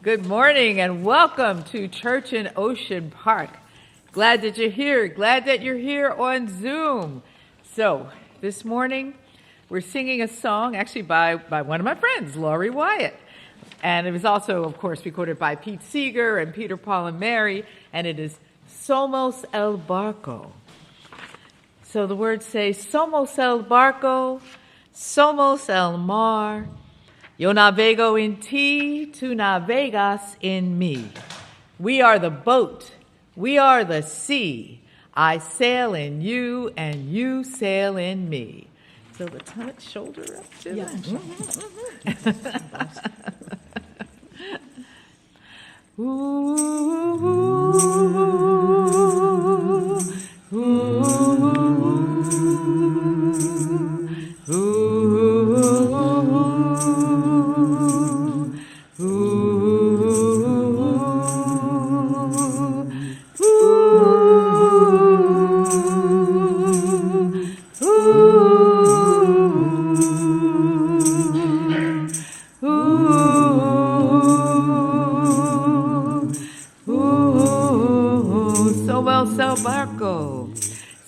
Good morning and welcome to Church in Ocean Park. Glad that you're here. Glad that you're here on Zoom. So this morning we're singing a song actually by one of my friends, Laurie Wyatt. And it was also, of course, recorded by Pete Seeger and Peter, Paul, and Mary. And it is Somos el Barco. So the words say, Somos el Barco, Somos el Mar. Yo navego en ti, tú navegas en mí. We are the boat, we are the sea. I sail in you, and you sail in me. So the tongue, shoulder up to yeah. Ooh, ooh, ooh, ooh, ooh. Somos el barco,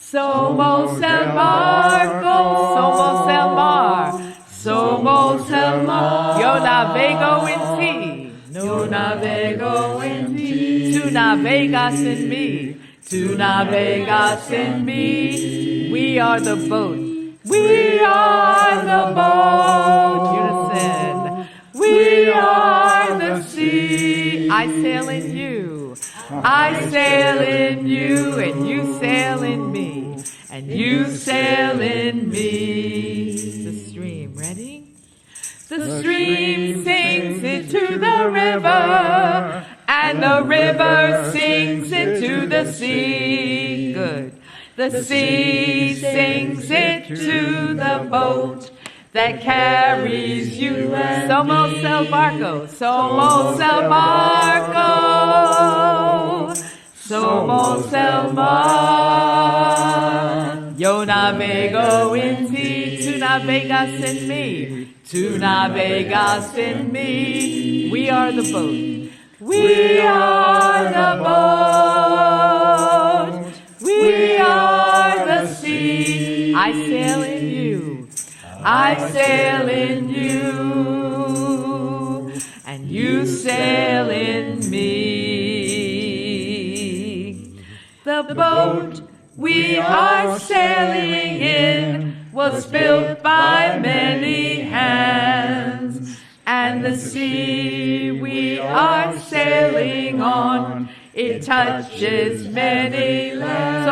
somos el barco, somos el mar, somos el mar. Yo navego en ti, yo navego en ti. Tú navegas en mí, tú navegas en mí. We are the boat, we are the boat. Unison. We are the sea. I sail in you. I sail in you, and you sail in me, and you sail in me. The stream, ready? The stream sings into the river, and the river sings into the sea. Good. The sea sings into the boat that carries you. Somos el barco, somos el barco, somos el mar. Yo navego en ti, tú navegas en mí, tú navegas en mí. We are the boat, we are the boat, we are the sea. I sail in you, I sail in you, and you sail in me. The boat we are sailing in was built by many hands, and the sea we are sailing on, it touches many lands.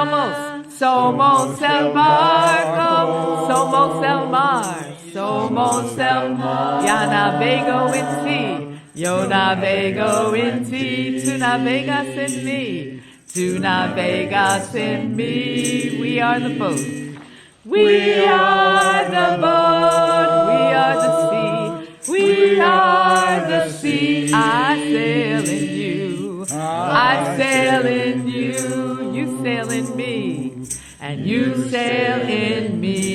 Somos el barco, somos el mar, somos el mar. Ya navego en ti, yo navego en ti, tú navegas en mí, tú navegas en mí. We are the boat, we are the boat, we are the sea, we are the sea. I sail in you, I sail in you, you sail in me, and you sail in me.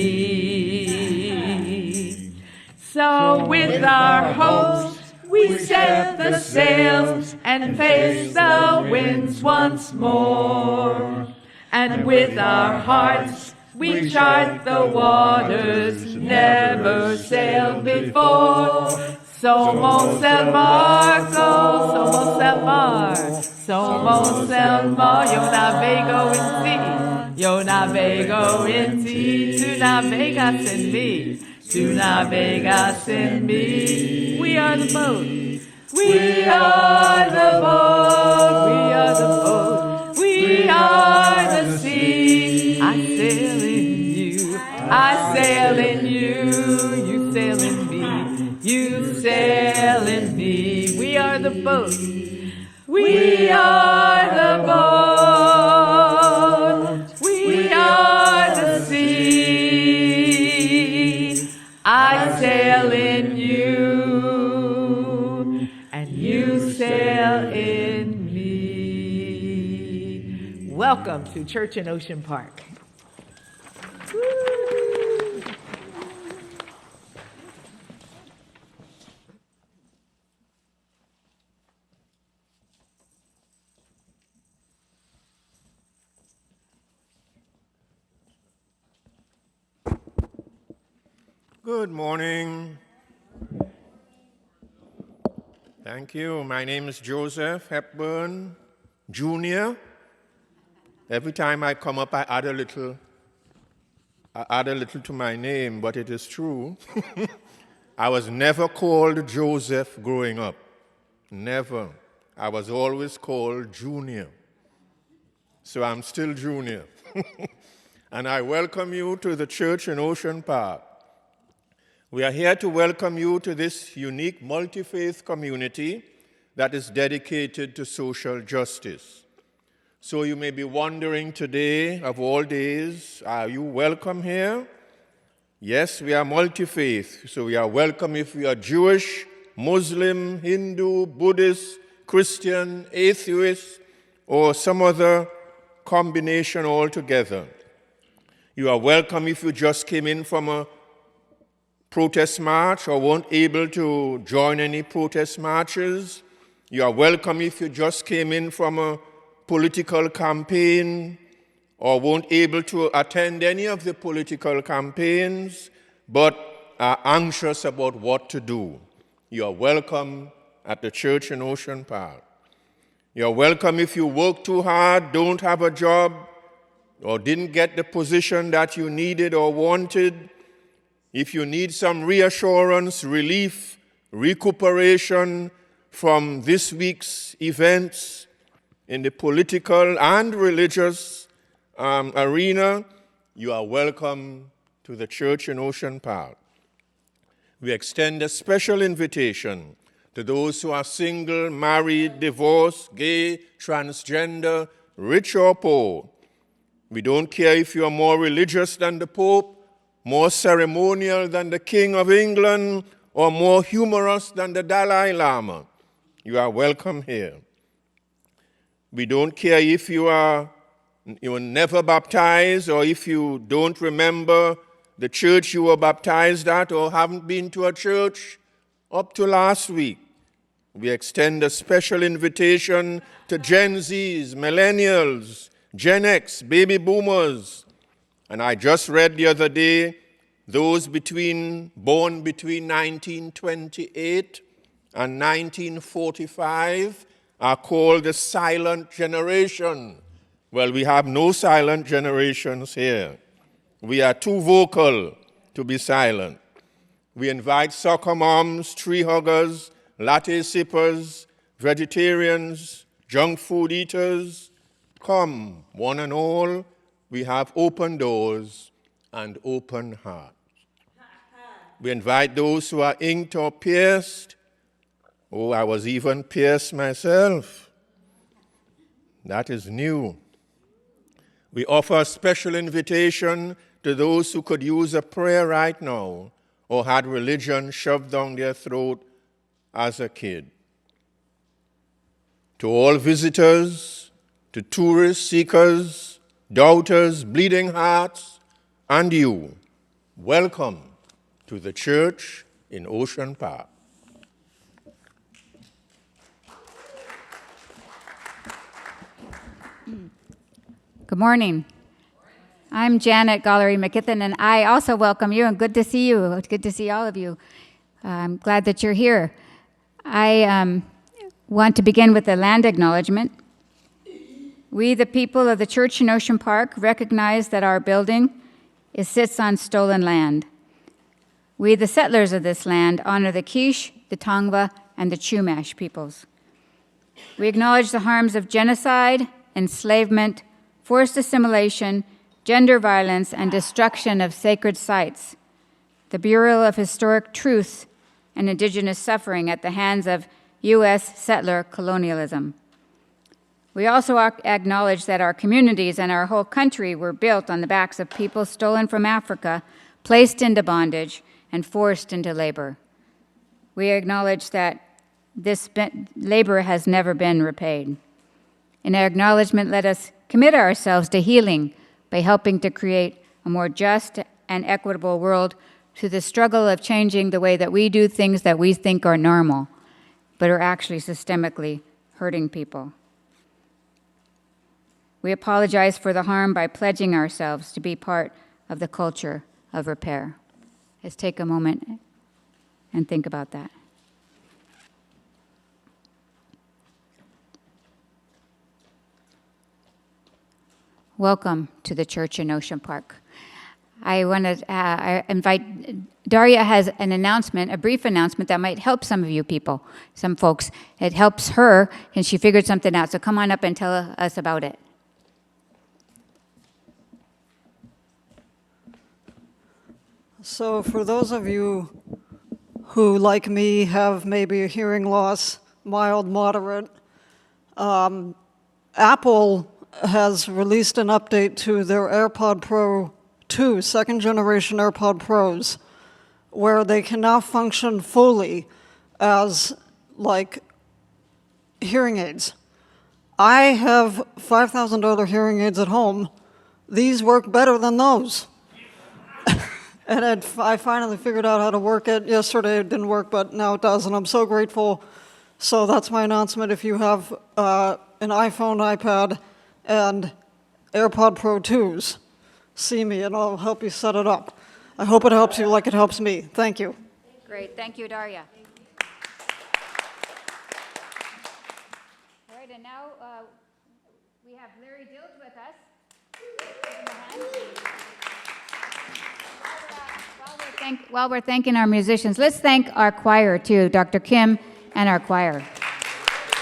So with our hopes we set the sails and face the winds once more. And with our hearts we chart the waters never sailed before. Somos el barco, somos el mar, somos el mar. Yo navego en ti, yo navego en ti, tú navegas en mí, tú navegas en mí. We are the boat, we are the boat, we are the boat, we are the sea. I sail in you, I sail in you, you sail in me, you sail in me. We are the boat, we are the boat, we are the sea. I sail in you, and you sail in me. Welcome to Church in Ocean Park. Woo. Good morning. Thank you. My name is Joseph Hepburn, Jr. Every time I come up, I add a little to my name, but it is true. I was never called Joseph growing up. Never. I was always called Junior. So I'm still Junior. And I welcome you to the church in Ocean Park. We are here to welcome you to this unique multi-faith community that is dedicated to social justice. So you may be wondering today, of all days, are you welcome here? Yes, we are multi-faith, so we are welcome if you are Jewish, Muslim, Hindu, Buddhist, Christian, atheist, or some other combination altogether. You are welcome if you just came in from a protest march or weren't able to join any protest marches. You are welcome if you just came in from a political campaign or weren't able to attend any of the political campaigns but are anxious about what to do. You are welcome at the church in Ocean Park. You are welcome if you work too hard, don't have a job, or didn't get the position that you needed or wanted. If you need some reassurance, relief, recuperation from this week's events in the political and religious arena, you are welcome to the church in Ocean Park. We extend a special invitation to those who are single, married, divorced, gay, transgender, rich or poor. We don't care if you are more religious than the Pope, more ceremonial than the King of England, or more humorous than the Dalai Lama. You are welcome here. We don't care if you were never baptized or if you don't remember the church you were baptized at or haven't been to a church up to last week. We extend a special invitation to Gen Zs, millennials, Gen X, baby boomers. And I just read the other day, those born between 1928 and 1945 are called the silent generation. Well, we have no silent generations here. We are too vocal to be silent. We invite soccer moms, tree huggers, latte sippers, vegetarians, junk food eaters. Come, one and all, we have open doors and open hearts. We invite those who are inked or pierced. Oh, I was even pierced myself. That is new. We offer a special invitation to those who could use a prayer right now or had religion shoved down their throat as a kid. To all visitors, to tourists, seekers, doubters, bleeding hearts, and you, welcome to the church in Ocean Park. Good morning. I'm Janet Gollery-McKithen, and I also welcome you, and good to see you. It's good to see all of you. I'm glad that you're here. I want to begin with a land acknowledgement. We, the people of the church in Ocean Park, recognize that our building sits on stolen land. We, the settlers of this land, honor the Quiche, the Tongva, and the Chumash peoples. We acknowledge the harms of genocide, enslavement, forced assimilation, gender violence, and destruction of sacred sites, the burial of historic truth and indigenous suffering at the hands of U.S. settler colonialism. We also acknowledge that our communities and our whole country were built on the backs of people stolen from Africa, placed into bondage, and forced into labor. We acknowledge that this labor has never been repaid. In our acknowledgement, let us commit ourselves to healing by helping to create a more just and equitable world through the struggle of changing the way that we do things that we think are normal, but are actually systemically hurting people. We apologize for the harm by pledging ourselves to be part of the culture of repair. Let's take a moment and think about that. Welcome to the church in Ocean Park. I want to invite, Daria has an announcement, a brief announcement that might help some of you people, some folks. It helps her, and she figured something out. So come on up and tell us about it. So for those of you who, like me, have maybe a hearing loss, mild, moderate, Apple has released an update to their AirPod Pro 2, second generation AirPod Pros, where they can now function fully as like hearing aids. I have $5,000 hearing aids at home. These work better than those. And I finally figured out how to work it. Yesterday it didn't work, but now it does, and I'm so grateful. So that's my announcement. If you have an iPhone, iPad, and AirPod Pro 2s, see me, and I'll help you set it up. I hope it helps you like it helps me. Thank you. Great. Thank you, Daria. All right, and now we have Larry Dilge with us. While we're thanking our musicians, let's thank our choir too, Dr. Kim and our choir.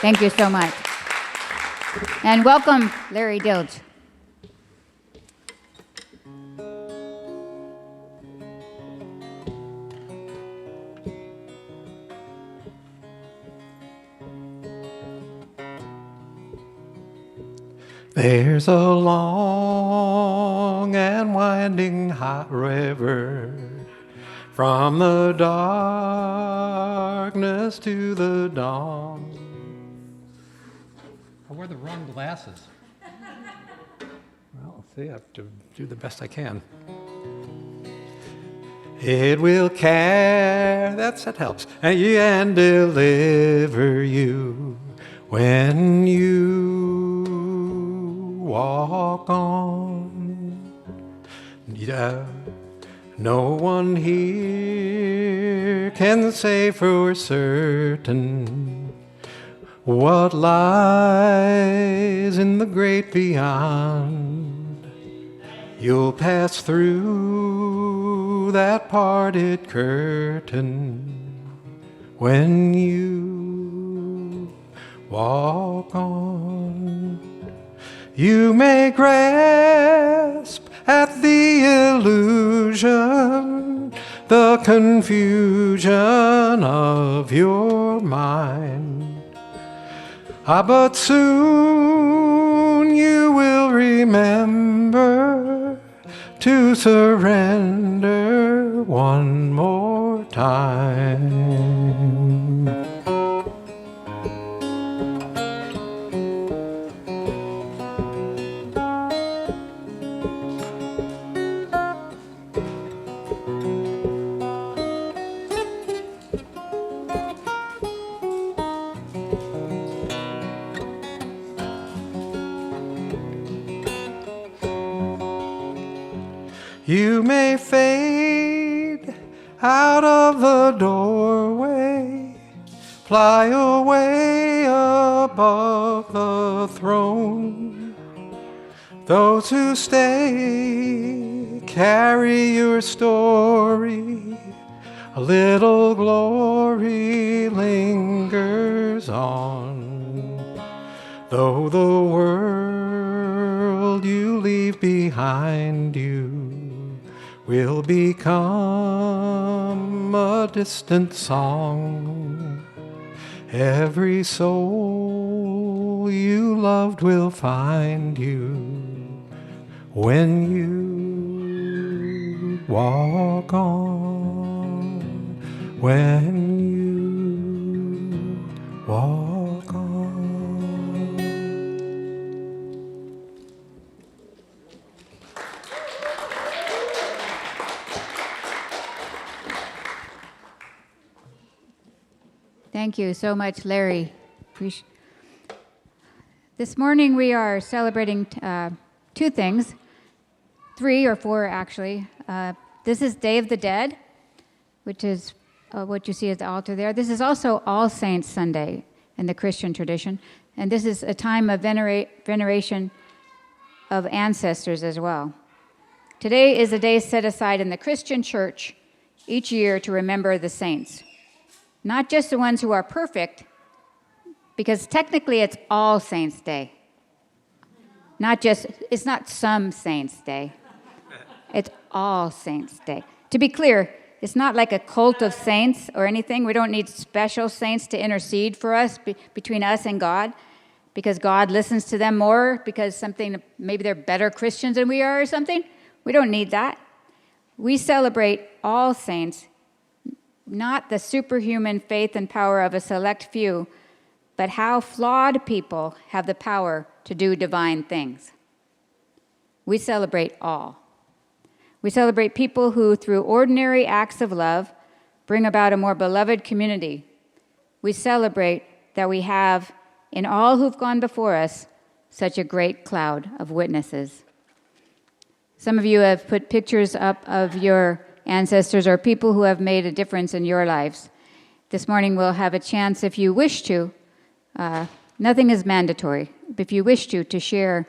Thank you so much. And welcome, Larry Dilge. There's a long and winding hot river from the darkness to the dawn. I wore the wrong glasses. Well, see, I have to do the best I can. It will care, that helps, and deliver you when you walk on. Yeah. No one here can say for certain what lies in the great beyond. You'll pass through that parted curtain when you walk on. You may grasp at the illusion, the confusion of your mind. But soon you will remember to surrender one more time. You may fade out of the doorway, fly away above the throne. Those who stay carry your story. A little glory lingers on. Though the world you leave behind you will become a distant song. Every soul you loved will find you when you walk on, when you walk on. Thank you so much, Larry. This morning we are celebrating two things, 3 or 4 actually. This is Day of the Dead, which is what you see at the altar there. This is also All Saints Sunday in the Christian tradition, and this is a time of veneration of ancestors as well. Today is a day set aside in the Christian church each year to remember the saints. Not just the ones who are perfect, because technically it's All Saints Day. It's not some Saints Day. It's All Saints Day. To be clear, it's not like a cult of saints or anything. We don't need special saints to intercede for us, between us and God, because God listens to them more, because maybe they're better Christians than we are or something. We don't need that. We celebrate all saints, not the superhuman faith and power of a select few, but how flawed people have the power to do divine things. We celebrate all. We celebrate people who, through ordinary acts of love, bring about a more beloved community. We celebrate that we have, in all who've gone before us, such a great cloud of witnesses. Some of you have put pictures up of your ancestors or people who have made a difference in your lives. This morning we'll have a chance, if you wish to, nothing is mandatory, but if you wish to share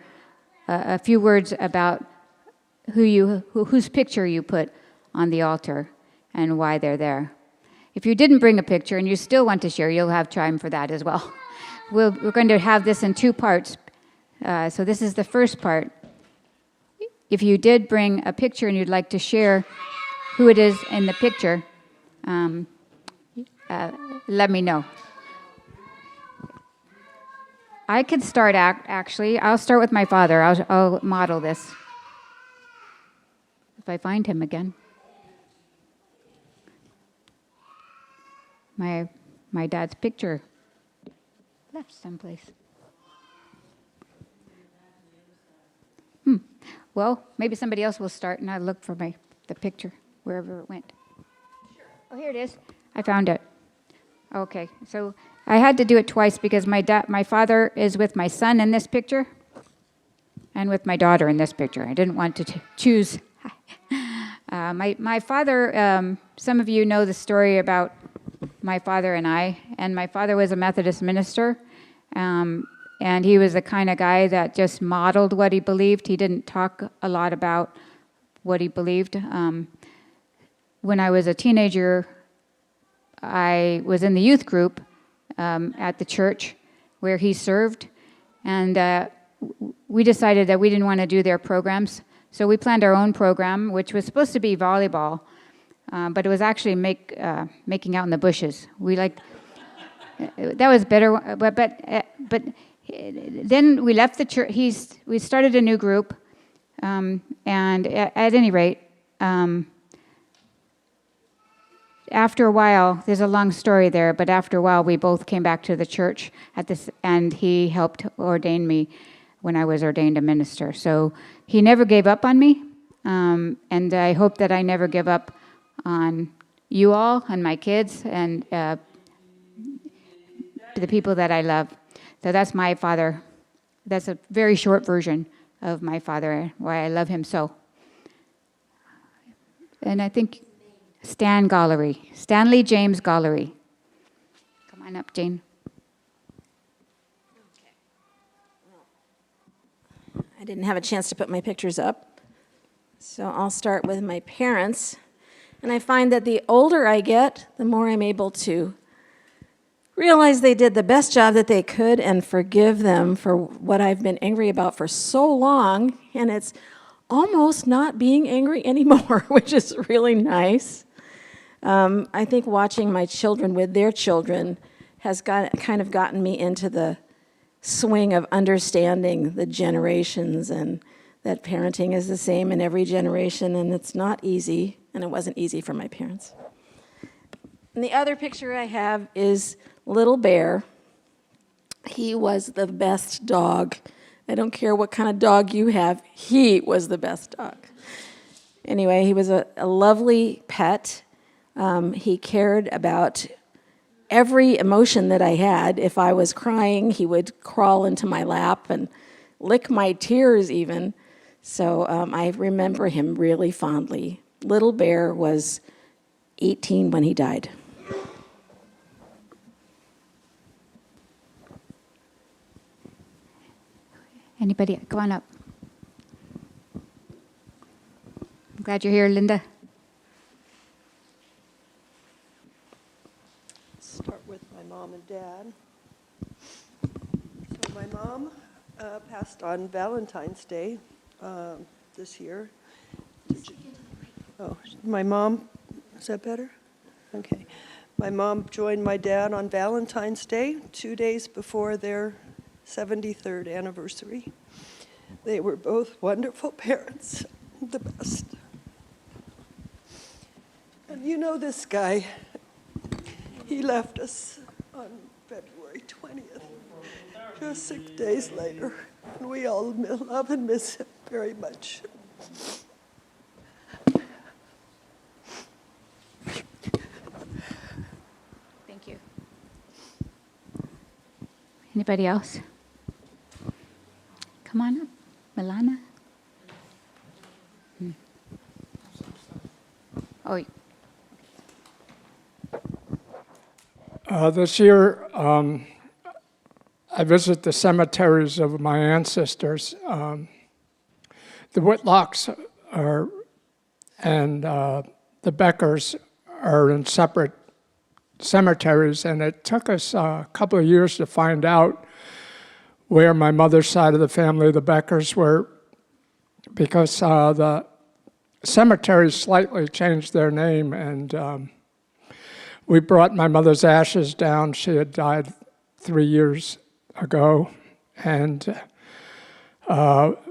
a few words about whose picture you put on the altar and why they're there. If you didn't bring a picture and you still want to share, you'll have time for that as well. We're going to have this in two parts. So this is the first part. If you did bring a picture and you'd like to share who it is in the picture, let me know. I could start actually. I'll start with my father. I'll model this. If I find him again. My dad's picture left someplace. Well, maybe somebody else will start, and I'll look for the picture wherever it went. Oh, here it is. I found it. Okay, so I had to do it twice because my father is with my son in this picture, and with my daughter in this picture. I didn't want to choose. My father. Some of you know the story about my father and I. And my father was a Methodist minister. And he was the kind of guy that just modeled what he believed. He didn't talk a lot about what he believed. When I was a teenager, I was in the youth group at the church where he served. And we decided that we didn't want to do their programs. So we planned our own program, which was supposed to be volleyball. But it was actually making out in the bushes. That was better. But then we left the church. We started a new group, and at any rate, after a while, there's a long story there. But after a while, we both came back to the church and he helped ordain me when I was ordained a minister. So he never gave up on me, and I hope that I never give up on you all and my kids and the people that I love. So that's my father. That's a very short version of my father, why I love him so. And I think Stanley James Gollery. Come on up, Jane. I didn't have a chance to put my pictures up, so I'll start with my parents. And I find that the older I get, the more I'm able to realize they did the best job that they could and forgive them for what I've been angry about for so long. And it's almost not being angry anymore, which is really nice. I think watching my children with their children has kind of gotten me into the swing of understanding the generations and that parenting is the same in every generation, and it's not easy, and it wasn't easy for my parents. And the other picture I have is Little Bear. He was the best dog. I don't care what kind of dog you have, he was the best dog. Anyway, he was a lovely pet. He cared about every emotion that I had. If I was crying, he would crawl into my lap and lick my tears even. So I remember him really fondly. Little Bear was 18 when he died. Anybody? Come on up. I'm glad you're here, Linda. Start with my mom and dad. So my mom passed on Valentine's Day this year. Oh, my mom, is that better? Okay. My mom joined my dad on Valentine's Day, 2 days before their 73rd anniversary. They were both wonderful parents, the best. And you know this guy, he left us on February 20th, just 6 days later. And we all love and miss him very much. Thank you. Anybody else? Come on up. Milana? Oh, this year, I visit the cemeteries of my ancestors. The Whitlocks and the Beckers are in separate cemeteries, and it took us a couple of years to find out where my mother's side of the family, the Beckers, were, because the cemeteries slightly changed their name, and we brought my mother's ashes down. She had died 3 years ago, and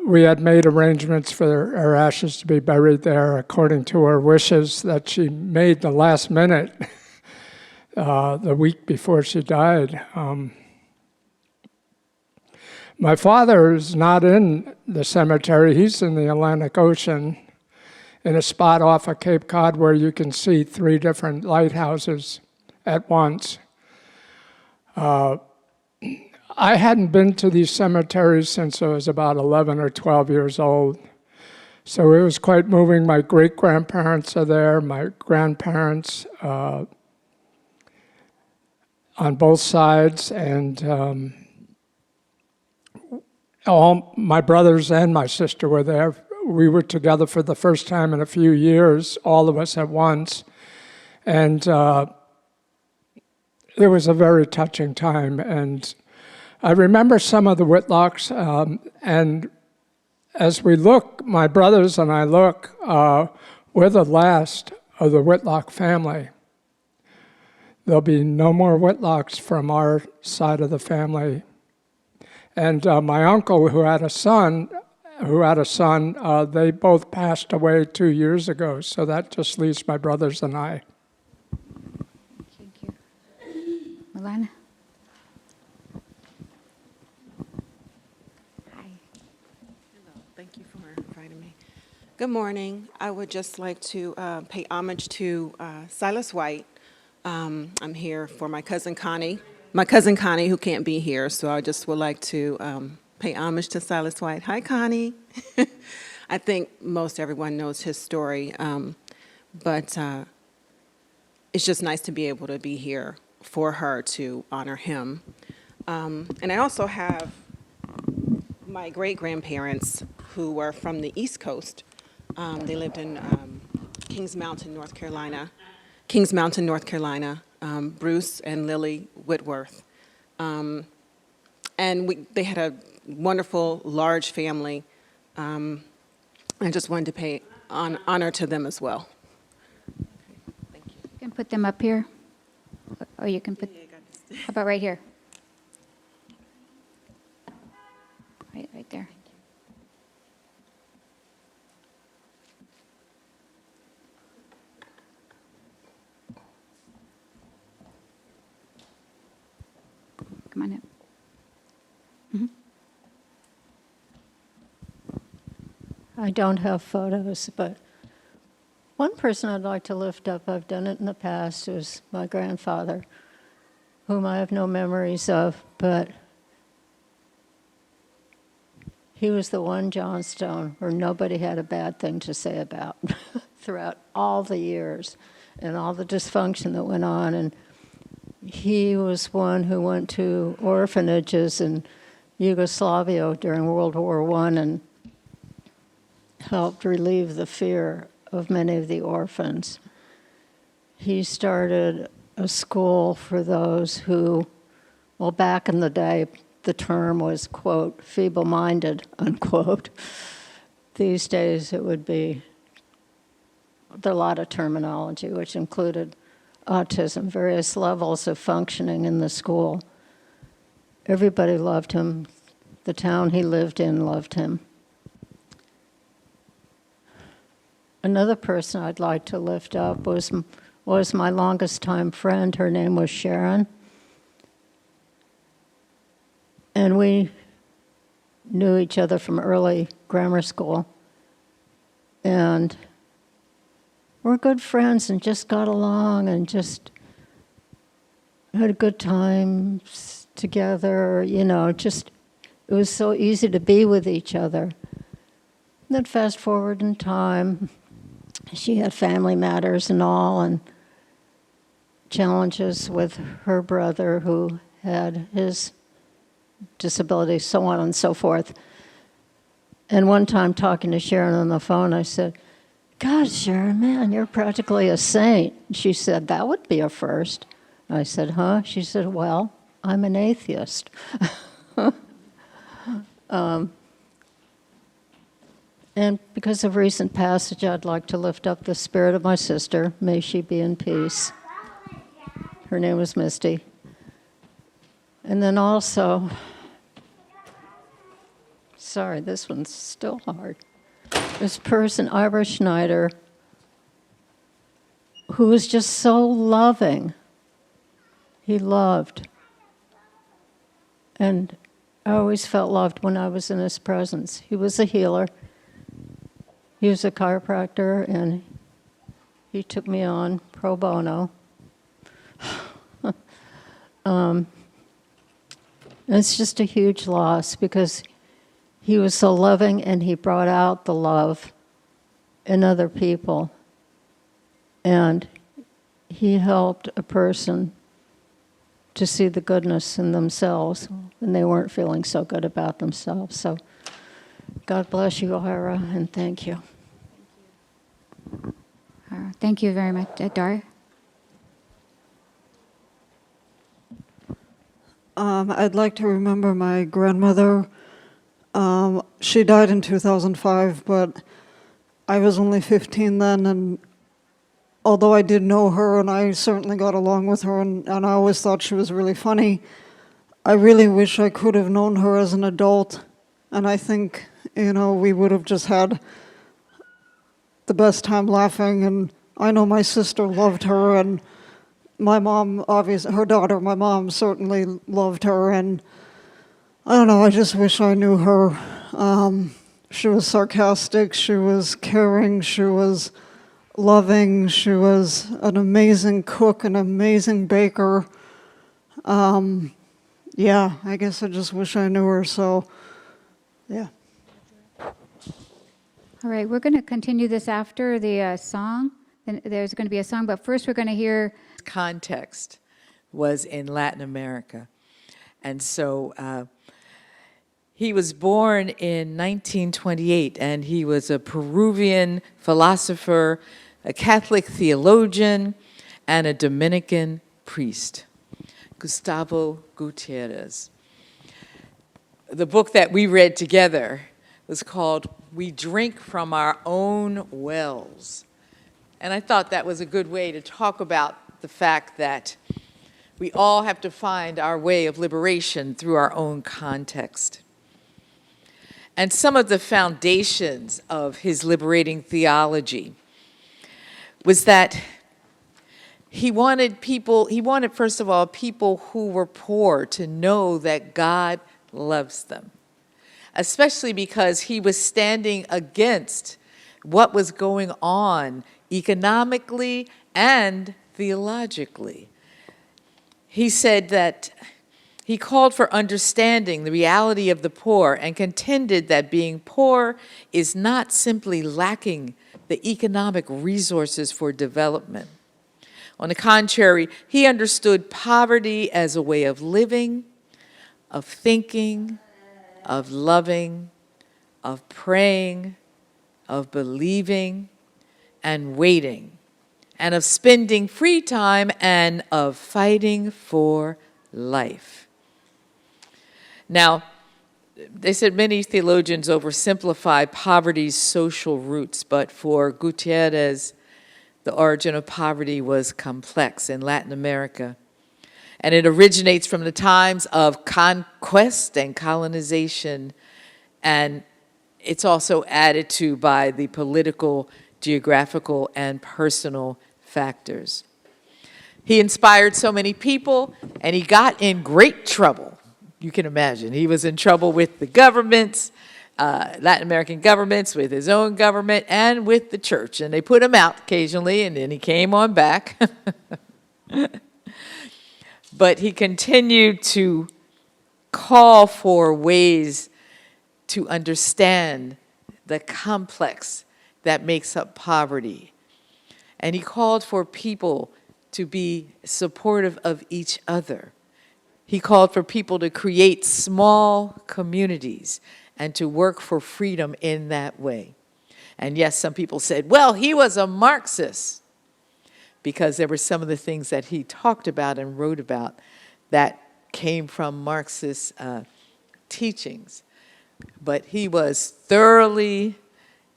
we had made arrangements for her ashes to be buried there according to her wishes that she made the last minute the week before she died. My father is not in the cemetery. He's in the Atlantic Ocean in a spot off of Cape Cod where you can see 3 different lighthouses at once. I hadn't been to these cemeteries since I was about 11 or 12 years old. So it was quite moving. My great-grandparents are there, my grandparents on both sides, and all my brothers and my sister were there. We were together for the first time in a few years, all of us at once. And it was a very touching time. And I remember some of the Whitlocks, and as we look, my brothers and I look, we're the last of the Whitlock family. There'll be no more Whitlocks from our side of the family. And my uncle, who had a son, they both passed away 2 years ago. So that just leaves my brothers and I. thank you. Milana? Hi. Hello, thank you for inviting me. Good morning. I would just like to pay homage to Silas White. I'm here for my cousin Connie, who can't be here, so I just would like to pay homage to Silas White. Hi, Connie. I think most everyone knows his story, but it's just nice to be able to be here for her to honor him. And I also have my great-grandparents who were from the East Coast. They lived in Kings Mountain, North Carolina. Bruce and Lily Whitworth. And they had a wonderful, large family. I just wanted to pay honor to them as well. Thank you. You can put them up here. Or you can put, how about right here? Right there. Come on up. I don't have photos, but one person I'd like to lift up, I've done it in the past, was my grandfather, whom I have no memories of, but he was the one Johnstone where nobody had a bad thing to say about throughout all the years. and all the dysfunction that went on. And he was one who went to orphanages in Yugoslavia during World War I and helped relieve the fear of many of the orphans. He started a school for those who, well, back in the day, the term was, quote, feeble-minded, unquote. These days it would be a lot of terminology, which included autism, various levels of functioning in the school. Everybody loved him. The town he lived in loved him. Another person I'd like to lift up was my longest time friend. Her name was Sharon. And we knew each other from early grammar school. And we're good friends and just got along and just had a good time together, you know, just, it was so easy to be with each other. And then fast forward in time, she had family matters and all, and challenges with her brother who had his disability, so on and so forth. And one time talking to Sharon on the phone, I said, God, Sharon, man, you're practically a saint. She said, that would be a first. I said, huh? She said, well, I'm an atheist. And because of recent passage, I'd like to lift up the spirit of my sister. May she be in peace. Her name was Misty. And then also, sorry, this one's still hard. This person, Ira Schneider, who was just so loving. He loved. And I always felt loved when I was in his presence. He was a healer. He was a chiropractor, and he took me on pro bono. It's just a huge loss because he was so loving and he brought out the love in other people. And he helped a person to see the goodness in themselves when they weren't feeling so good about themselves. So God bless you, Ira, and thank you. Thank you very much. Dar? I'd like to remember my grandmother. She died in 2005, but I was only 15 then, and although I did know her and I certainly got along with her and I always thought she was really funny, I really wish I could have known her as an adult. And I think, you know, we would have just had the best time laughing. And I know my sister loved her, and my mom, obviously, her daughter, my mom certainly loved her. And I don't know, I just wish I knew her. She was sarcastic, she was caring, she was loving, she was an amazing cook, an amazing baker. Yeah, I guess I just wish I knew her, so yeah. All right, we're going to continue this after the song. Then there's going to be a song, but first we're going to hear... Context was in Latin America. And so he was born in 1928, and he was a Peruvian philosopher, a Catholic theologian, and a Dominican priest, Gustavo Gutierrez. The book that we read together was called We Drink from Our Own Wells. And I thought that was a good way to talk about the fact that we all have to find our way of liberation through our own context. And some of the foundations of his liberating theology was that he wanted first of all, people who were poor to know that God loves them, especially because he was standing against what was going on economically and theologically. He said that he called for understanding the reality of the poor and contended that being poor is not simply lacking the economic resources for development, On the contrary, he understood poverty as a way of living, of thinking, of loving, of praying, of believing, and waiting, and of spending free time, and of fighting for life. Now, they said many theologians oversimplify poverty's social roots, but for Gutierrez, the origin of poverty was complex in Latin America, and it originates from the times of conquest and colonization, and it's also added to by the political, geographical, and personal factors. He inspired so many people, and he got in great trouble. You can imagine. He was in trouble with the governments, Latin American governments, with his own government, and with the church. And they put him out occasionally, and then he came on back. But he continued to call for ways to understand the complex that makes up poverty. And he called for people to be supportive of each other. He called for people to create small communities and to work for freedom in that way. And yes, some people said, well, he was a Marxist, because there were some of the things that he talked about and wrote about that came from Marxist teachings. But he was thoroughly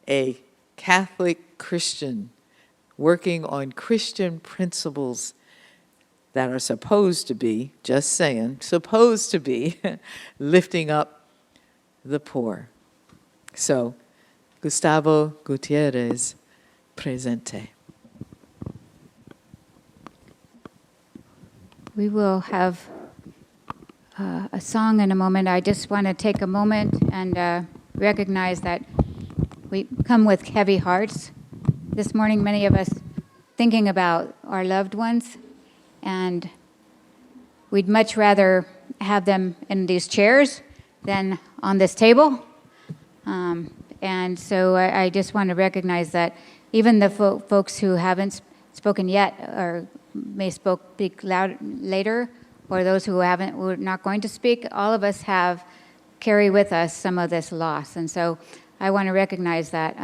a Catholic Christian, working on Christian principles that are supposed to be, just saying, supposed to be lifting up the poor. So, Gustavo Gutierrez, presente. We will have a song in a moment. I just want to take a moment and recognize that we come with heavy hearts. This morning, many of us thinking about our loved ones, and we'd much rather have them in these chairs than on this table. And so I just want to recognize that even the folks who haven't spoken yet or may speak loud later, or those who haven't, we're not going to speak, all of us carry with us some of this loss. And so I want to recognize that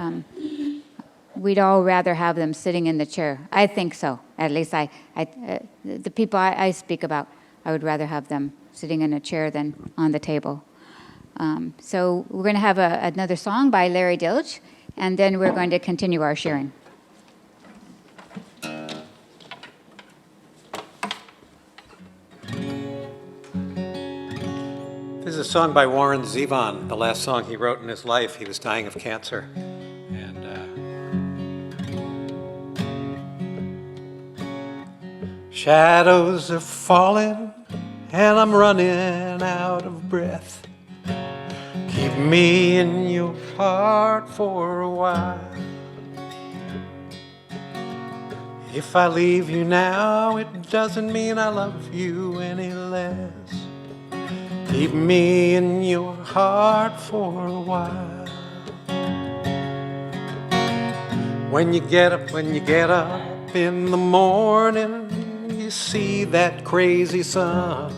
we'd all rather have them sitting in the chair. I think so. At least the people I speak about, I would rather have them sitting in a chair than on the table. So we're going to have another song by Larry Dilge, and then we're going to continue our sharing. This is a song by Warren Zevon, the last song he wrote in his life. He was dying of cancer. And shadows are falling, and I'm running out of breath. Keep me in your heart for a while. If I leave you now, it doesn't mean I love you any less. Keep me in your heart for a while. When you get up in the morning, you see that crazy sun.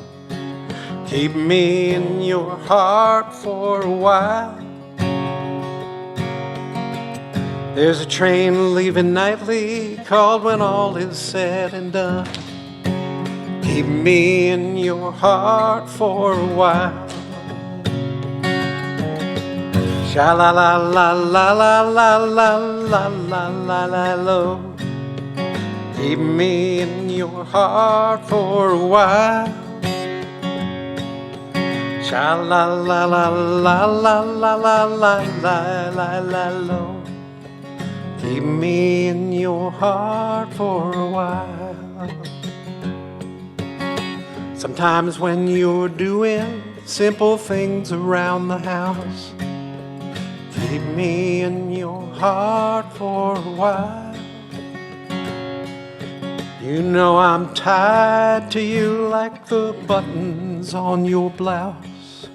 Keep me in your heart for a while. There's a train leaving nightly called When All Is Said and Done. Keep me in your heart for a while. Sha la la la la la la la la la la la lo. Keep me in your heart for a while. Sha la la la la la la la la la la la lo. Keep me in your heart for a while. Sometimes when you're doing simple things around the house, keep me in your heart for a while. You know I'm tied to you like the buttons on your blouse.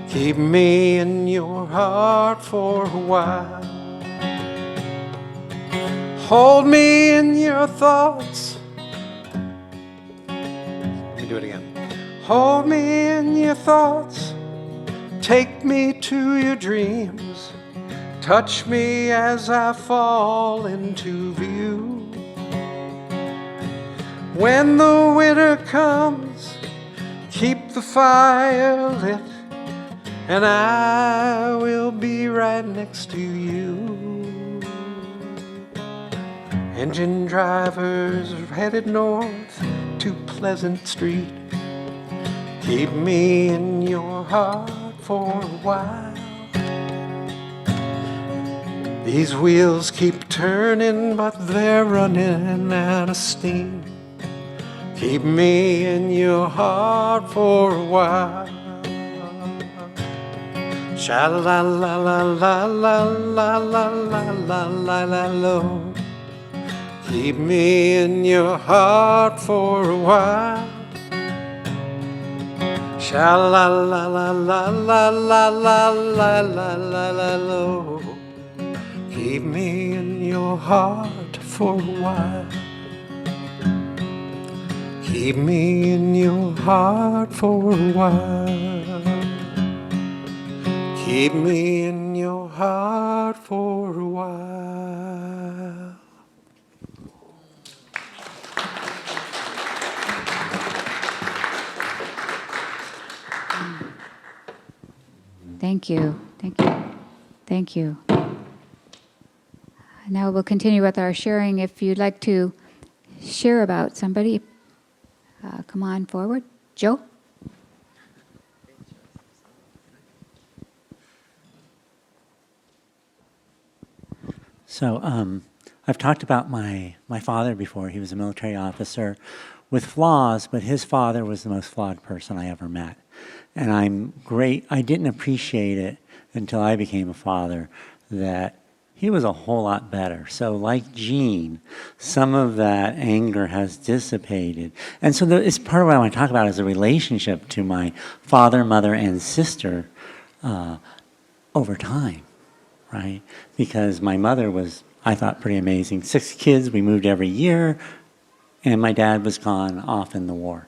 Keep me in your heart for a while. Hold me in your thoughts do it again. Hold me in your thoughts, take me to your dreams, touch me as I fall into view. When the winter comes, keep the fire lit, and I will be right next to you. Engine drivers headed north to Pleasant Street, keep me in your heart for a while. These wheels keep turning, but they're running out of steam. Keep me in your heart for a while. Sha la la la la la la la la la la la lo. Keep me in your heart for a while. Sha la la la la la la la la la la la lo. Keep me in your heart for a while. Keep me in your heart for a while. Keep me in your heart for a while. Thank you. Thank you. Thank you. Now we'll continue with our sharing. If you'd like to share about somebody, come on forward. Joe? So I've talked about my father before. He was a military officer with flaws, but his father was the most flawed person I ever met. And I didn't appreciate it until I became a father, that he was a whole lot better. So like Gene, some of that anger has dissipated. And so it's part of what I want to talk about is the relationship to my father, mother, and sister over time, right? Because my mother was, I thought, pretty amazing. 6 kids, we moved every year, and my dad was gone off in the war,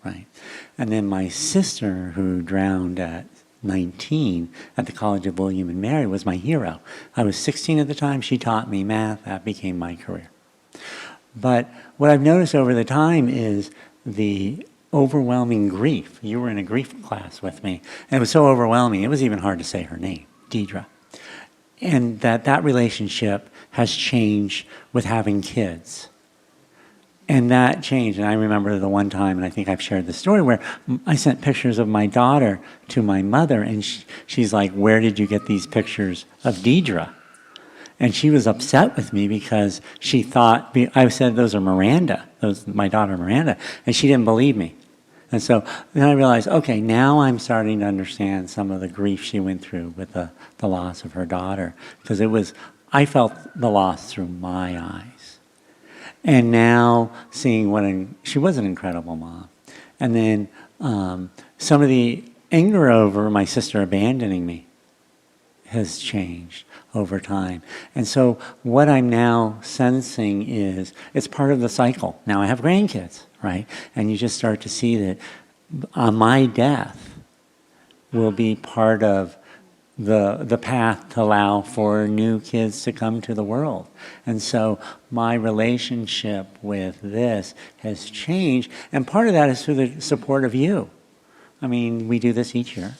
right? And then my sister, who drowned at 19 at the College of William and Mary, was my hero. I was 16 at the time. She taught me math. That became my career. But what I've noticed over the time is the overwhelming grief. You were in a grief class with me, and it was so overwhelming. It was even hard to say her name, Deidre. And that relationship has changed with having kids. And that changed. And I remember the one time, and I think I've shared the story, where I sent pictures of my daughter to my mother, and she's like, "Where did you get these pictures of Deidre?" And she was upset with me because she thought, I said, "Those are Miranda, my daughter Miranda," and she didn't believe me. And so then I realized, okay, now I'm starting to understand some of the grief she went through with the loss of her daughter, because I felt the loss through my eyes. And now seeing she was an incredible mom. And then some of the anger over my sister abandoning me has changed over time. And so what I'm now sensing is it's part of the cycle. Now I have grandkids, right? And you just start to see that on my death will be part of the path to allow for new kids to come to the world. And so my relationship with this has changed, and part of that is through the support of you. I mean, we do this each year,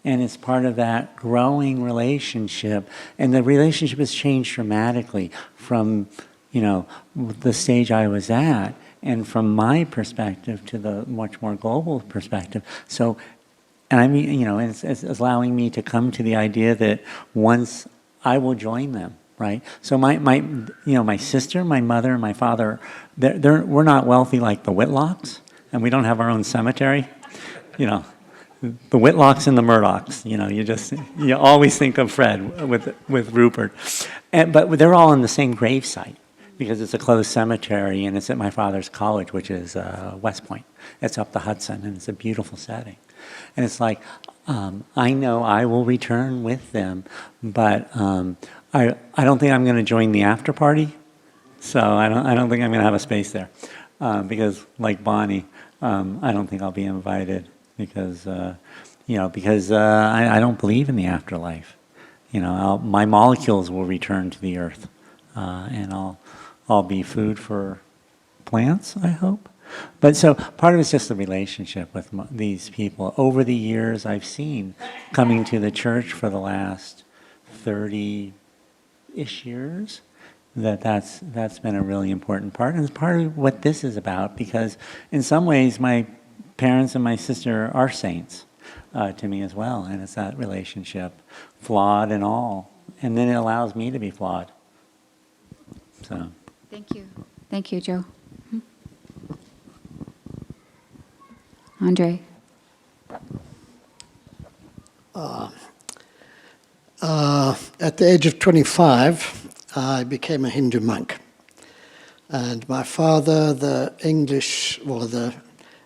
and it's part of that growing relationship, and the relationship has changed dramatically from, the stage I was at, and from my perspective to the much more global perspective. So, and I mean, it's allowing me to come to the idea that once I will join them, right? So my sister, my mother, and my father, we're not wealthy like the Whitlocks, and we don't have our own cemetery. The Whitlocks and the Murdocks, you always think of Fred with Rupert. But they're all in the same gravesite because it's a closed cemetery, and it's at my father's college, which is West Point. It's up the Hudson, and it's a beautiful setting. And it's like, I know I will return with them, but I don't think I'm going to join the after party. So I don't think I'm going to have a space there because, like Bonnie, I don't think I'll be invited because, I don't believe in the afterlife. My molecules will return to the earth, and I'll be food for plants, I hope. But so part of it's just the relationship with these people. Over the years, I've seen coming to the church for the last 30-ish years, that's been a really important part. And it's part of what this is about, because in some ways, my parents and my sister are saints to me as well. And it's that relationship, flawed and all. And then it allows me to be flawed. So. Thank you. Thank you, Joe. Andre. At the age of 25, I became a Hindu monk. And my father, the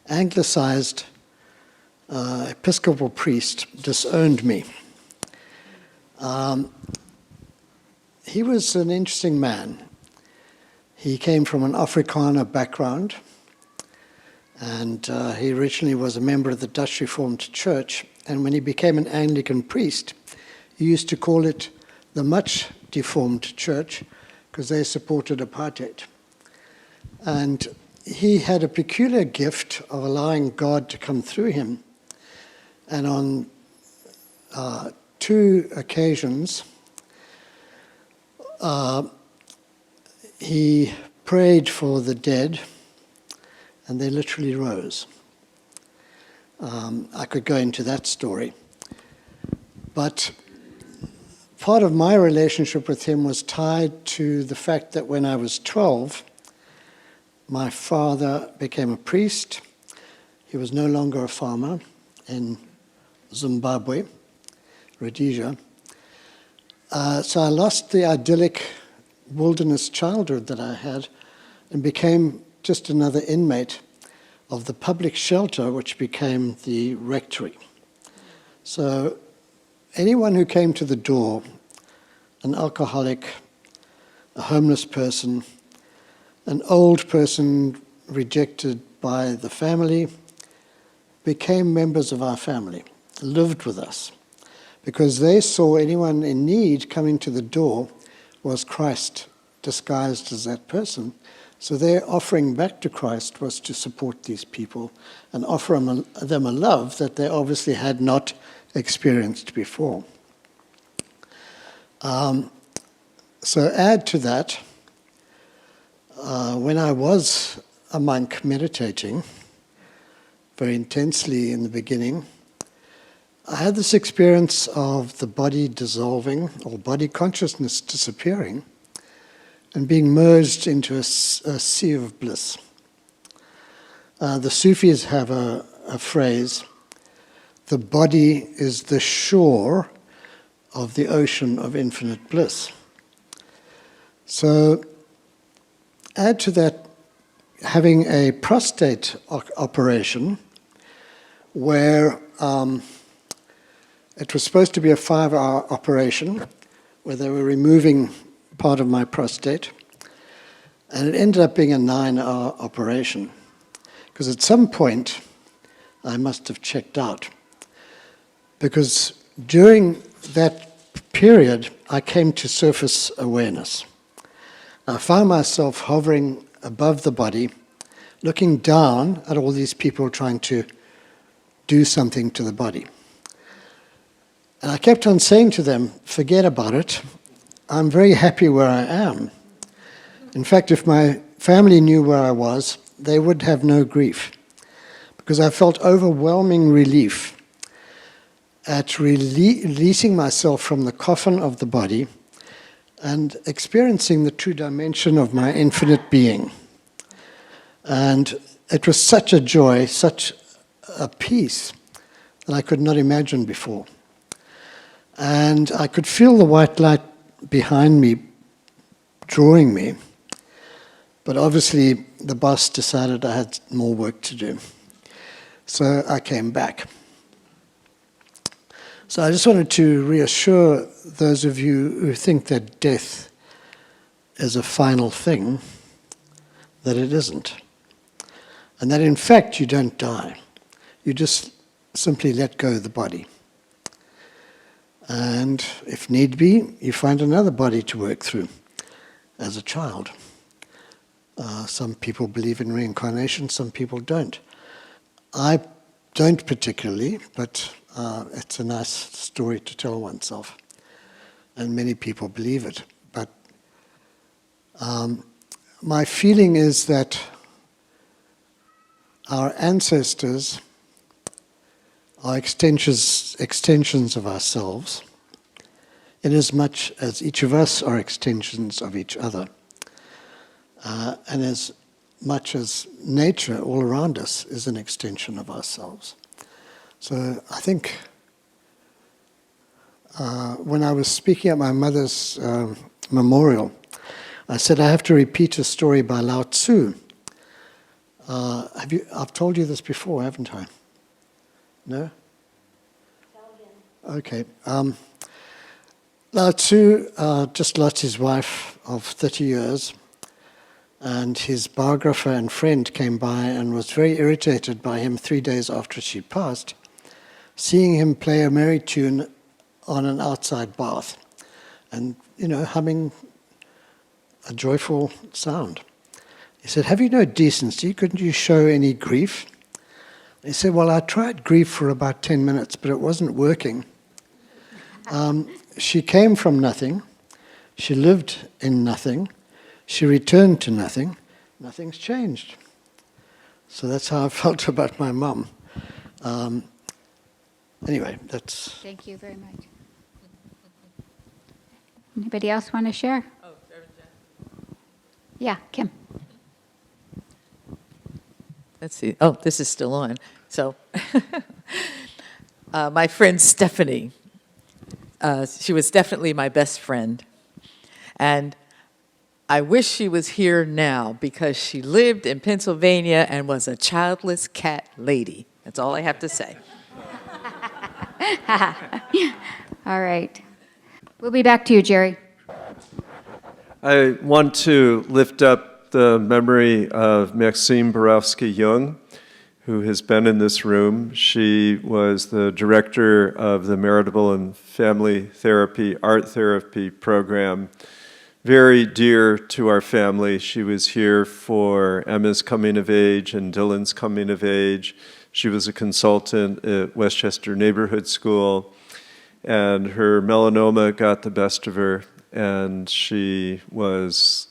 anglicized Episcopal priest, disowned me. He was an interesting man. He came from an Afrikaner background, and he originally was a member of the Dutch Reformed Church. And when he became an Anglican priest, he used to call it the Much Deformed Church because they supported apartheid. And he had a peculiar gift of allowing God to come through him. And on 2 occasions, he prayed for the dead, and they literally rose. I could go into that story. But part of my relationship with him was tied to the fact that when I was 12, my father became a priest. He was no longer a farmer in Zimbabwe, Rhodesia. So I lost the idyllic wilderness childhood that I had and became just another inmate of the public shelter, which became the rectory. So anyone who came to the door, an alcoholic, a homeless person, an old person rejected by the family, became members of our family, lived with us, because they saw anyone in need coming to the door was Christ disguised as that person. So their offering back to Christ was to support these people and offer them a love that they obviously had not experienced before. So add to that, when I was a monk meditating very intensely in the beginning, I had this experience of the body dissolving, or body consciousness disappearing, and being merged into a sea of bliss. The Sufis have a phrase, the body is the shore of the ocean of infinite bliss. So add to that having a prostate operation where it was supposed to be a 5-hour operation where they were removing part of my prostate, and it ended up being a 9-hour operation because at some point I must have checked out, because during that period I came to surface awareness. I found myself hovering above the body, looking down at all these people trying to do something to the body. And I kept on saying to them, forget about it. I'm very happy where I am. In fact, if my family knew where I was, they would have no grief, because I felt overwhelming relief at releasing myself from the coffin of the body and experiencing the true dimension of my infinite being. And it was such a joy, such a peace that I could not imagine before. And I could feel the white light behind me drawing me, but obviously the boss decided I had more work to do. So I came back. So I just wanted to reassure those of you who think that death is a final thing, that it isn't. and that in fact you don't die. You just simply let go of the body. And if need be, you find another body to work through as a child. Some people believe in reincarnation, some people don't. I don't particularly, but it's a nice story to tell oneself. And many people believe it. But my feeling is that our ancestors are extensions of ourselves, inasmuch as each of us are extensions of each other. And as much as nature all around us is an extension of ourselves. So I think when I was speaking at my mother's memorial, I said I have to repeat a story by Lao Tzu. I've told you this before, haven't I? No? Okay. Lao Tzu just lost his wife of 30 years, and his biographer and friend came by and was very irritated by him 3 days after she passed, seeing him play a merry tune on an outside bath and, humming a joyful sound. He said, "Have you no decency? Couldn't you show any grief?" He said, "Well, I tried grief for about 10 minutes, but it wasn't working." She came from nothing. She lived in nothing. She returned to nothing. Nothing's changed. So that's how I felt about my mum. Anyway, that's... Thank you very much. Anybody else want to share? Oh, yeah, Kim. let's see. Oh, this is still on. So my friend Stephanie, she was definitely my best friend. And I wish she was here now because she lived in Pennsylvania and was a childless cat lady. That's all I have to say. All right. We'll be back to you, Jerry. I want to lift up the memory of Maxime Borowski-Jung, who has been in this room. She was the director of the Marital and Family Therapy, Art Therapy program, very dear to our family. She was here for Emma's coming of age and Dylan's coming of age. She was a consultant at Westchester Neighborhood School, and her melanoma got the best of her, and she was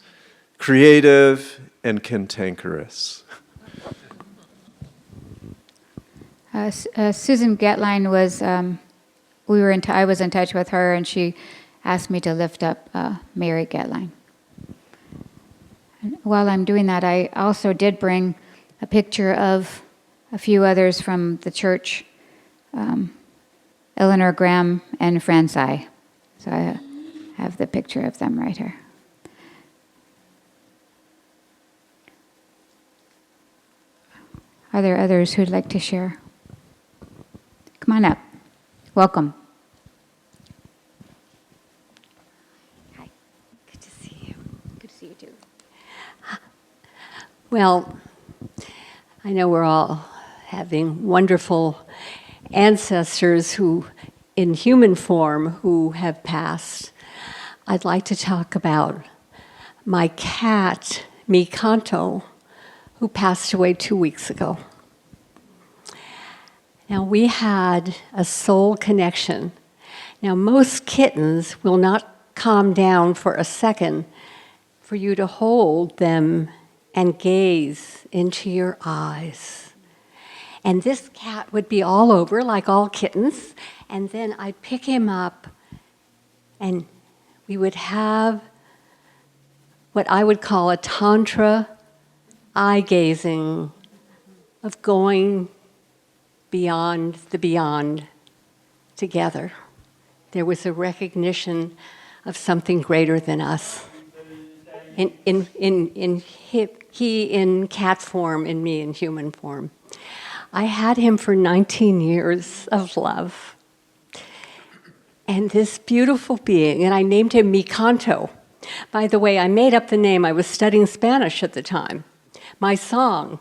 creative and cantankerous. Susan Getline was, I was in touch with her, and she asked me to lift up Mary Getline. And while I'm doing that, I also did bring a picture of a few others from the church, Eleanor Graham and Franci. So I have the picture of them right here. Are there others who'd like to share? Come on up. Welcome. Hi. Good to see you. Good to see you too. Well, I know we're all having wonderful ancestors who, in human form, who have passed. I'd like to talk about my cat, Mikanto, who passed away 2 weeks ago. Now, we had a soul connection. Now, most kittens will not calm down for a second for you to hold them and gaze into your eyes. And this cat would be all over, like all kittens, and then I'd pick him up, and we would have what I would call a tantra eye-gazing of going beyond the beyond together. There was a recognition of something greater than us. He in cat form, and me in human form. I had him for 19 years of love. And this beautiful being, and I named him Mikanto. By the way, I made up the name. I was studying Spanish at the time. My song.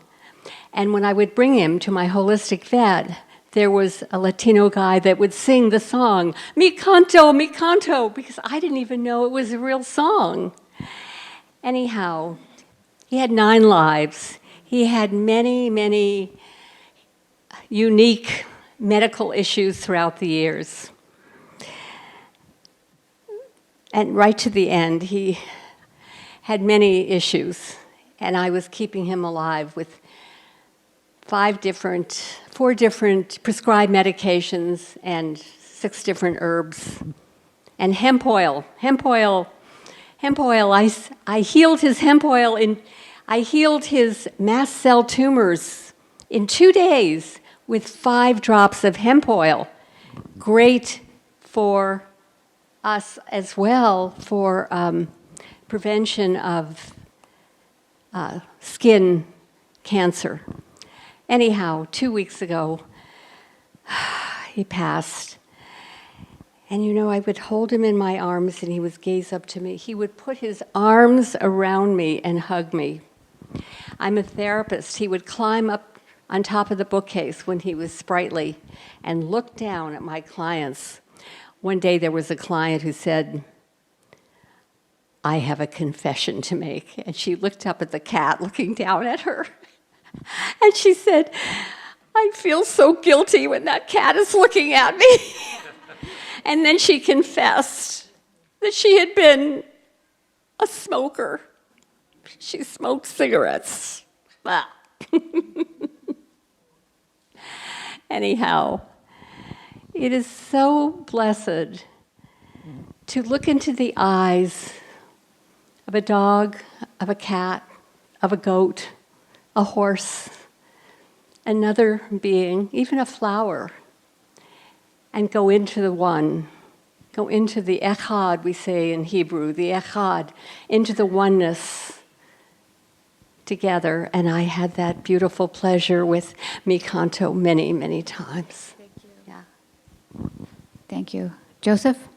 And when I would bring him to my holistic vet, there was a Latino guy that would sing the song, Mi canto, because I didn't even know it was a real song. Anyhow, he had 9 lives. He had many, many unique medical issues throughout the years. And right to the end, he had many issues, and I was keeping him alive with 4 different prescribed medications and 6 different herbs. And hemp oil, I healed his hemp oil, I healed his mast cell tumors in 2 days with 5 drops of hemp oil. Great for us as well for prevention of skin cancer. Anyhow, 2 weeks ago, he passed. And I would hold him in my arms and he would gaze up to me. He would put his arms around me and hug me. I'm a therapist. He would climb up on top of the bookcase when he was sprightly and look down at my clients. One day there was a client who said, I have a confession to make. And she looked up at the cat looking down at her. And she said, I feel so guilty when that cat is looking at me. And then she confessed that she had been a smoker. She smoked cigarettes. Ah. Anyhow, it is so blessed to look into the eyes of a dog, of a cat, of a goat, a horse, another being, even a flower, and go into the one, go into the echad, we say in Hebrew, the echad, into the oneness together. And I had that beautiful pleasure with Mi Canto many, many times. Thank you. Yeah. Thank you. Joseph?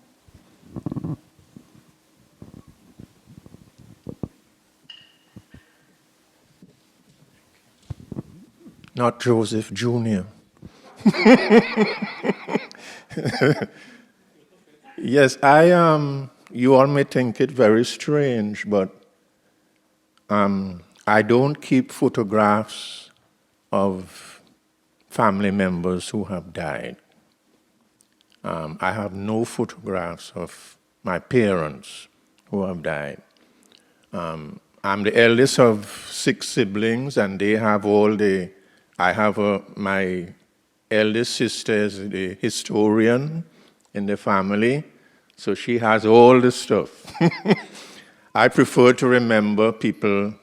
Not Joseph Jr. Yes, you all may think it very strange, but I don't keep photographs of family members who have died. I have no photographs of my parents who have died. I'm the eldest of 6 siblings, and they have my eldest sister is the historian in the family, so she has all the stuff. I prefer to remember people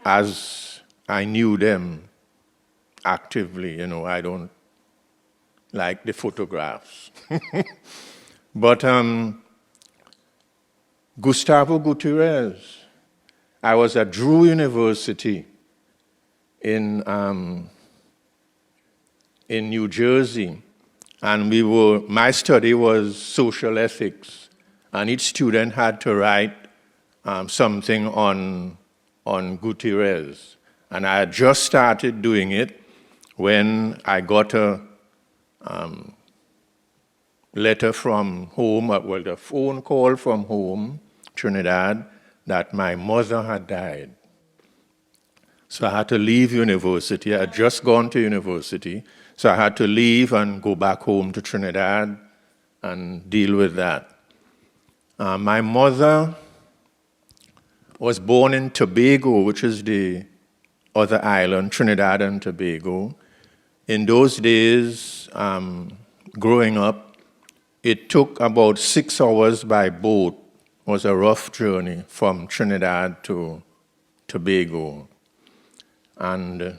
as I knew them actively, I don't like the photographs. But Gustavo Gutierrez, I was at Drew University in New Jersey, and my study was social ethics, and each student had to write something on Gutierrez. And I had just started doing it when I got a letter from home, a phone call from home, Trinidad, that my mother had died. So I had to leave university. I had just gone to university, so I had to leave and go back home to Trinidad and deal with that. My mother was born in Tobago, which is the other island, Trinidad and Tobago. In those days, growing up, it took about 6 hours by boat. It was a rough journey from Trinidad to Tobago. And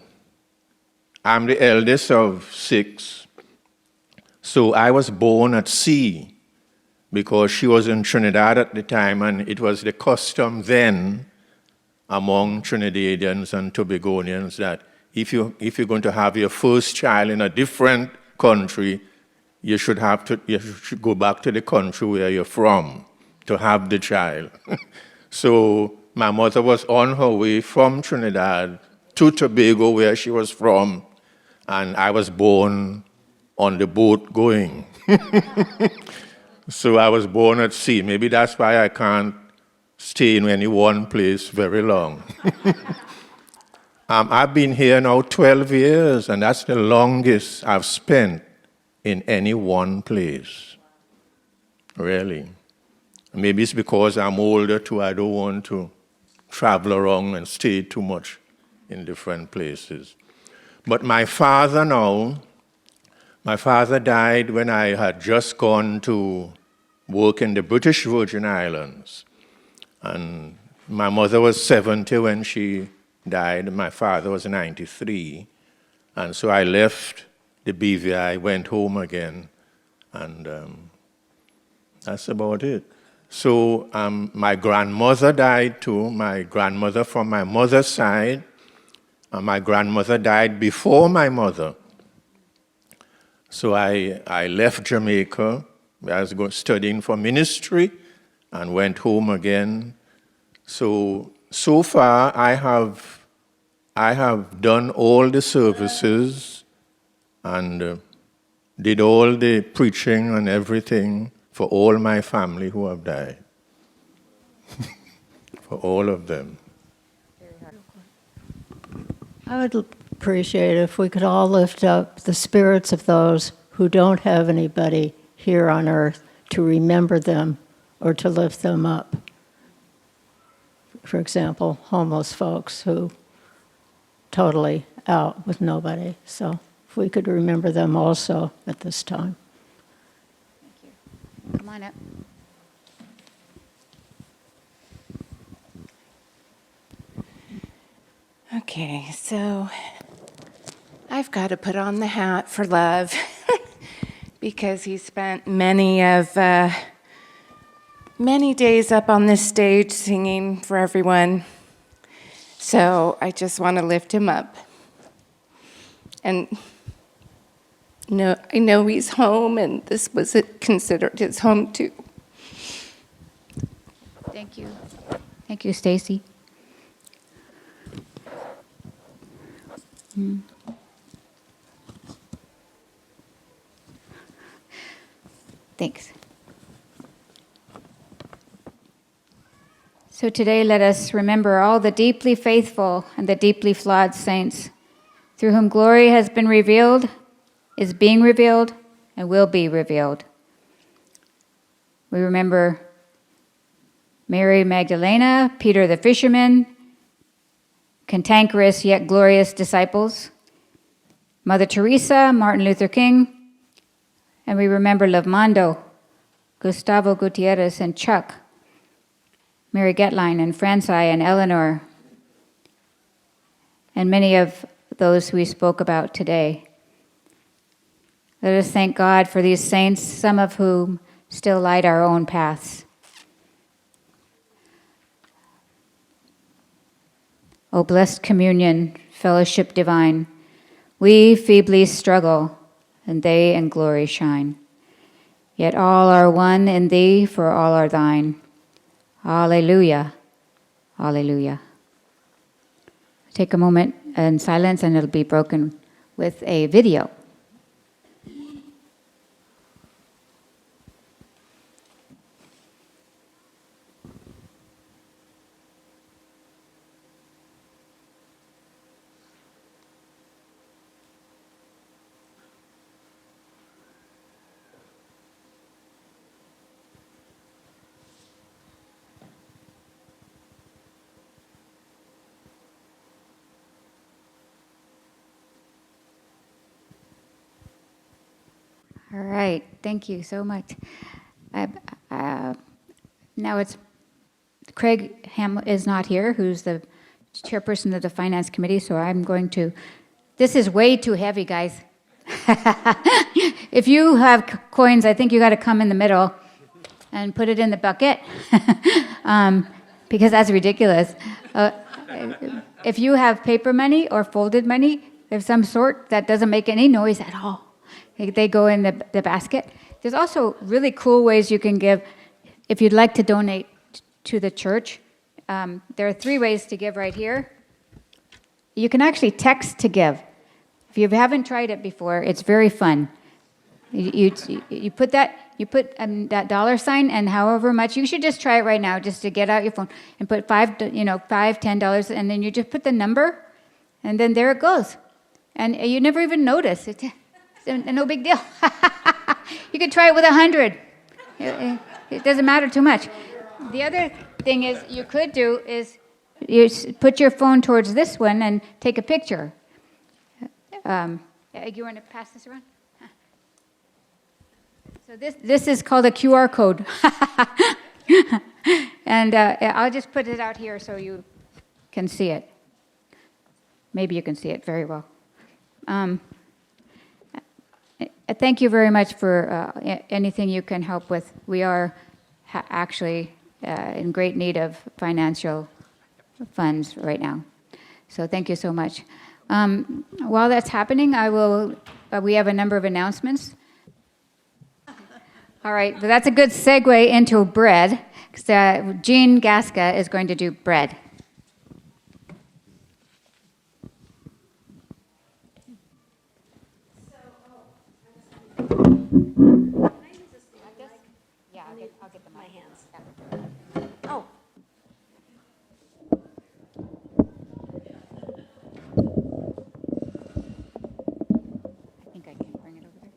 I'm the eldest of 6, so I was born at sea because she was in Trinidad at the time, and it was the custom then among Trinidadians and Tobagonians that if you're going to have your first child in a different country, you should go back to the country where you're from to have the child. So my mother was on her way from Trinidad to Tobago, where she was from, and I was born on the boat going. So I was born at sea. Maybe that's why I can't stay in any one place very long. I've been here now 12 years, and that's the longest I've spent in any one place. Really. Maybe it's because I'm older too. I don't want to travel around and stay too much in different places. But my father died when I had just gone to work in the British Virgin Islands. And my mother was 70 when she died. My father was 93. And so I left the BVI, went home again, and that's about it. So my grandmother died too, my grandmother from my mother's side. My grandmother died before my mother. So I left Jamaica. I was studying for ministry and went home again. So far I have done all the services and did all the preaching and everything for all my family who have died. For all of them. I would appreciate it if we could all lift up the spirits of those who don't have anybody here on earth to remember them or to lift them up. For example, homeless folks who totally out with nobody. So if we could remember them also at this time. Thank you. Come on up. Okay, so I've got to put on the hat for Love because he spent many days up on this stage singing for everyone. So I just want to lift him up. And I know he's home, and this was considered his home too. Thank you. Thank you, Stacy. Thanks. So today, let us remember all the deeply faithful and the deeply flawed saints through whom glory has been revealed, is being revealed, and will be revealed. We remember Mary Magdalena, Peter the fisherman, cantankerous yet glorious disciples, Mother Teresa, Martin Luther King, and we remember Lavmando, Gustavo Gutierrez, and Chuck, Mary Getline, and Franci, and Eleanor, and many of those we spoke about today. Let us thank God for these saints, some of whom still light our own paths. O blessed communion, fellowship divine, we feebly struggle, and they in glory shine. Yet all are one in thee, for all are thine. Alleluia, alleluia. Take a moment in silence, and it'll be broken with a video. All right, thank you so much. Now it's Craig Ham is not here, who's the chairperson of the Finance Committee, so I'm going to, this is way too heavy, guys. If you have coins, I think you got to come in the middle and put it in the bucket, because that's ridiculous. If you have paper money or folded money of some sort, that doesn't make any noise at all. They go in the basket. There's also really cool ways you can give. If you'd like to donate to the church, there are 3 ways to give right here. you can actually text to give. If you haven't tried it before, it's very fun. You put that $, and however much, you should just try it right now, just to get out your phone and put $5, $10, and then you just put the number, and then there it goes, and you never even notice. It's no big deal. You could try it with 100. It doesn't matter too much. The other thing is you could do is you put your phone towards this one and take a picture. You want to pass this around? So this is called a QR code. And I'll just put it out here so you can see it. Maybe you can see it very well. Thank you very much for anything you can help with. We are actually in great need of financial funds right now. So thank you so much. While that's happening, we have a number of announcements. All right, but that's a good segue into bread, because Jean Gasca is going to do bread. Yeah, I'll get my hands. Oh. I think I can bring it over there.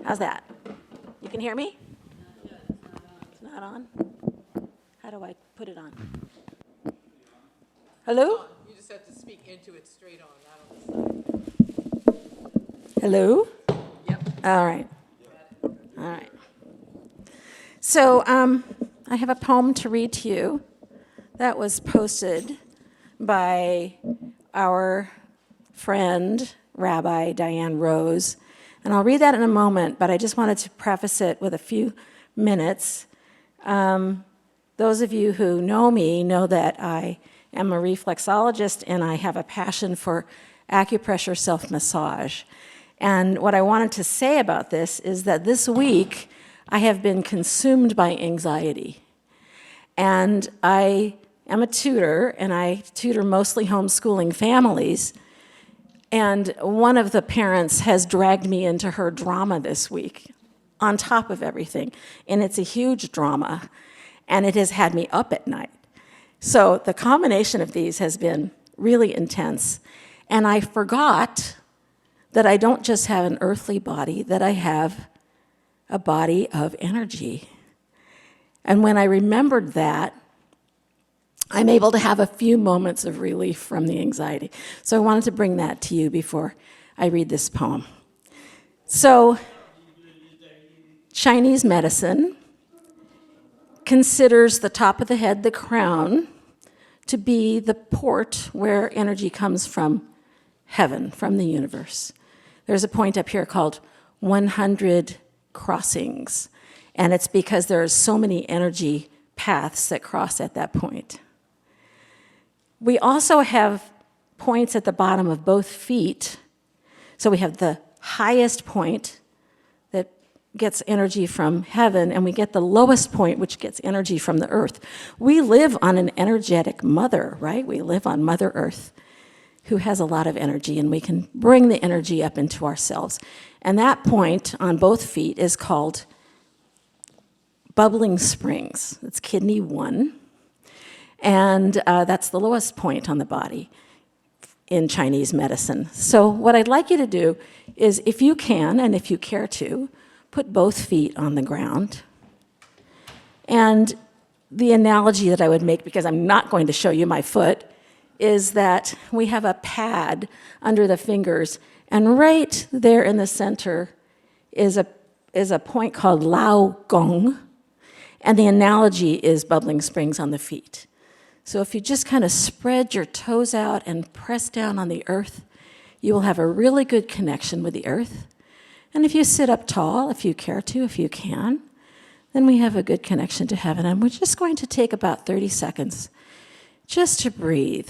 How's that? You can hear me? It's not on? How do I put it on? Hello? You just have to speak into it straight on, not on the side. Hello? Yep. All right. All right. So I have a poem to read to you that was posted by our friend, Rabbi Diane Rose. And I'll read that in a moment, but I just wanted to preface it with a few minutes. Those of you who know me know that I am a reflexologist and I have a passion for acupressure self-massage. And what I wanted to say about this is that this week I have been consumed by anxiety. And I am a tutor, and I tutor mostly homeschooling families. And one of the parents has dragged me into her drama this week, on top of everything. And it's a huge drama, and it has had me up at night. So the combination of these has been really intense. And I forgot that I don't just have an earthly body, that I have a body of energy. And when I remembered that, I'm able to have a few moments of relief from the anxiety. So I wanted to bring that to you before I read this poem. So, Chinese medicine considers the top of the head, the crown, to be the port where energy comes from heaven, from the universe. There's a point up here called 100 crossings, and it's because there are so many energy paths that cross at that point. We also have points at the bottom of both feet. So we have the highest point that gets energy from heaven, and we get the lowest point, which gets energy from the earth. We live on an energetic mother, right? We live on Mother Earth, who has a lot of energy, and we can bring the energy up into ourselves. And that point on both feet is called bubbling springs. It's kidney 1. And that's the lowest point on the body in Chinese medicine. So what I'd like you to do is, if you can, and if you care to, put both feet on the ground. And the analogy that I would make, because I'm not going to show you my foot, is that we have a pad under the fingers, and right there in the center is a point called Lao Gong, and the analogy is bubbling springs on the feet. So if you just kind of spread your toes out and press down on the earth, you will have a really good connection with the earth. And if you sit up tall, if you care to, if you can, then we have a good connection to heaven. And we're just going to take about 30 seconds just to breathe.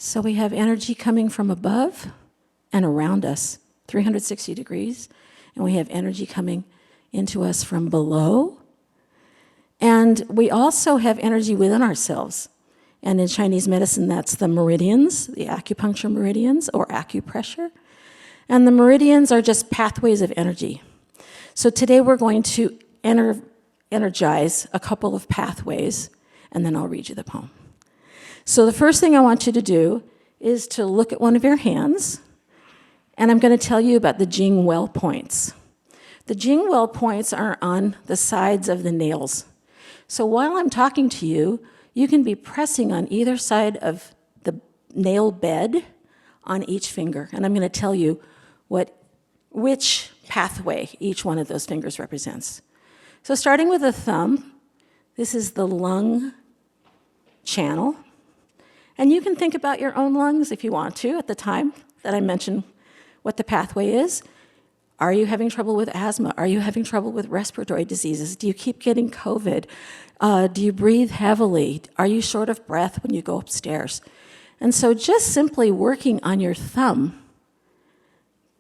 So we have energy coming from above and around us, 360 degrees. And we have energy coming into us from below. And we also have energy within ourselves. And in Chinese medicine, that's the meridians, the acupuncture meridians, or acupressure. And the meridians are just pathways of energy. So today we're going to energize a couple of pathways, and then I'll read you the poem. So the first thing I want you to do is to look at one of your hands, and I'm going to tell you about the Jing Well points. The Jing Well points are on the sides of the nails. So while I'm talking to you, you can be pressing on either side of the nail bed on each finger, and I'm going to tell you which pathway each one of those fingers represents. So starting with the thumb, this is the lung channel. And you can think about your own lungs if you want to at the time that I mention what the pathway is. Are you having trouble with asthma? Are you having trouble with respiratory diseases? Do you keep getting COVID? Do you breathe heavily? Are you short of breath when you go upstairs? And so just simply working on your thumb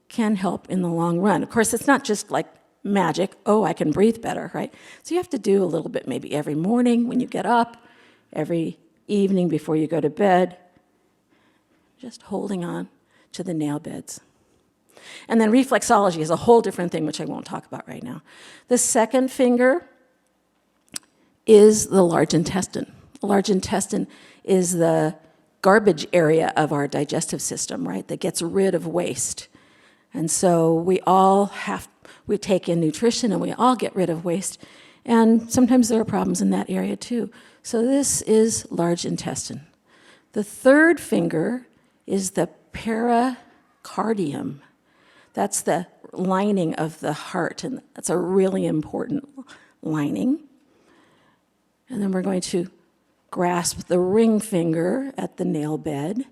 can help in the long run. Of course, it's not just like magic, oh, I can breathe better, right? So you have to do a little bit maybe every morning when you get up, every evening before you go to bed, just holding on to the nail beds. And then reflexology is a whole different thing, which I won't talk about right now. The second finger is the large intestine. The large intestine is the garbage area of our digestive system, right, that gets rid of waste. And so we take in nutrition and we all get rid of waste. And sometimes there are problems in that area too. So this is large intestine. The third finger is the pericardium. That's the lining of the heart, and that's a really important lining. And then we're going to grasp the ring finger at the nail bed.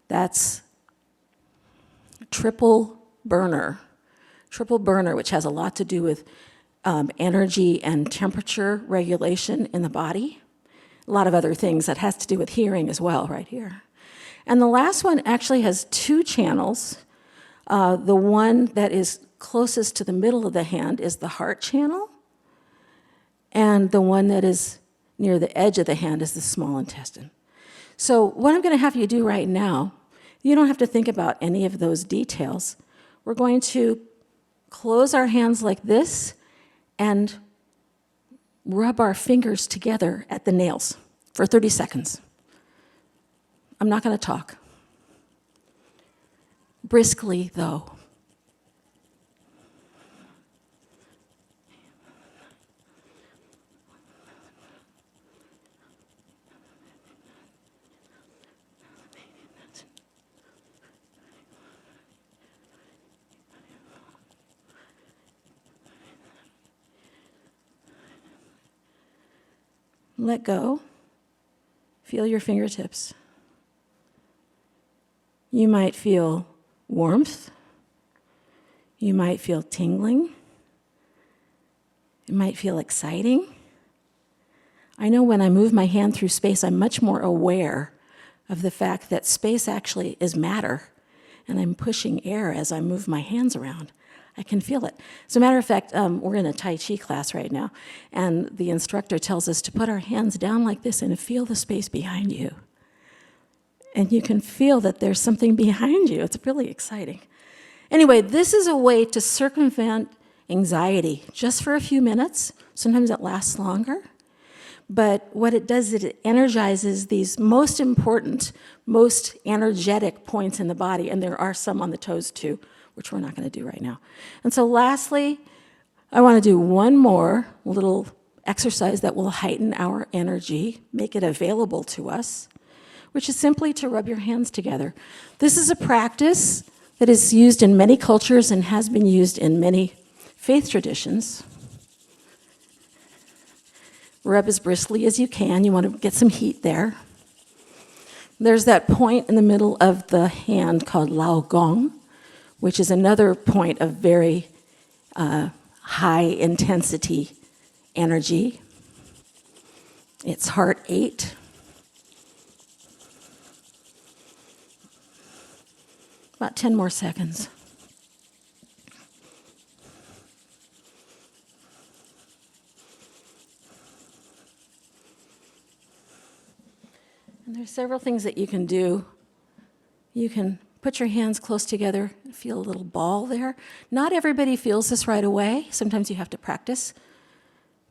That's triple burner, which has a lot to do with energy and temperature regulation in the body. A lot of other things that has to do with hearing as well, right here. And the last one actually has two channels. The one that is closest to the middle of the hand is the heart channel, and the one that is near the edge of the hand is the small intestine. So what I'm going to have you do right now, you don't have to think about any of those details. We're going to close our hands like this and rub our fingers together at the nails for 30 seconds. I'm not going to talk. Briskly, though. Let go. Feel your fingertips. You might feel warmth. You might feel tingling. It might feel exciting. I know when I move my hand through space, I'm much more aware of the fact that space actually is matter, and I'm pushing air as I move my hands around. I can feel it. As a matter of fact, we're in a Tai Chi class right now, and the instructor tells us to put our hands down like this and feel the space behind you. And you can feel that there's something behind you. It's really exciting. Anyway, this is a way to circumvent anxiety just for a few minutes. Sometimes it lasts longer. But what it does is it energizes these most important, most energetic points in the body, and there are some on the toes too, which we're not going to do right now. And so lastly, I want to do one more little exercise that will heighten our energy, make it available to us, which is simply to rub your hands together. This is a practice that is used in many cultures and has been used in many faith traditions. Rub as briskly as you can. You want to get some heat there. There's that point in the middle of the hand called Lao Gong, which is another point of very high intensity energy. It's heart 8. About 10 more seconds. And there's several things that you can do. You can put your hands close together and feel a little ball there. Not everybody feels this right away. Sometimes you have to practice.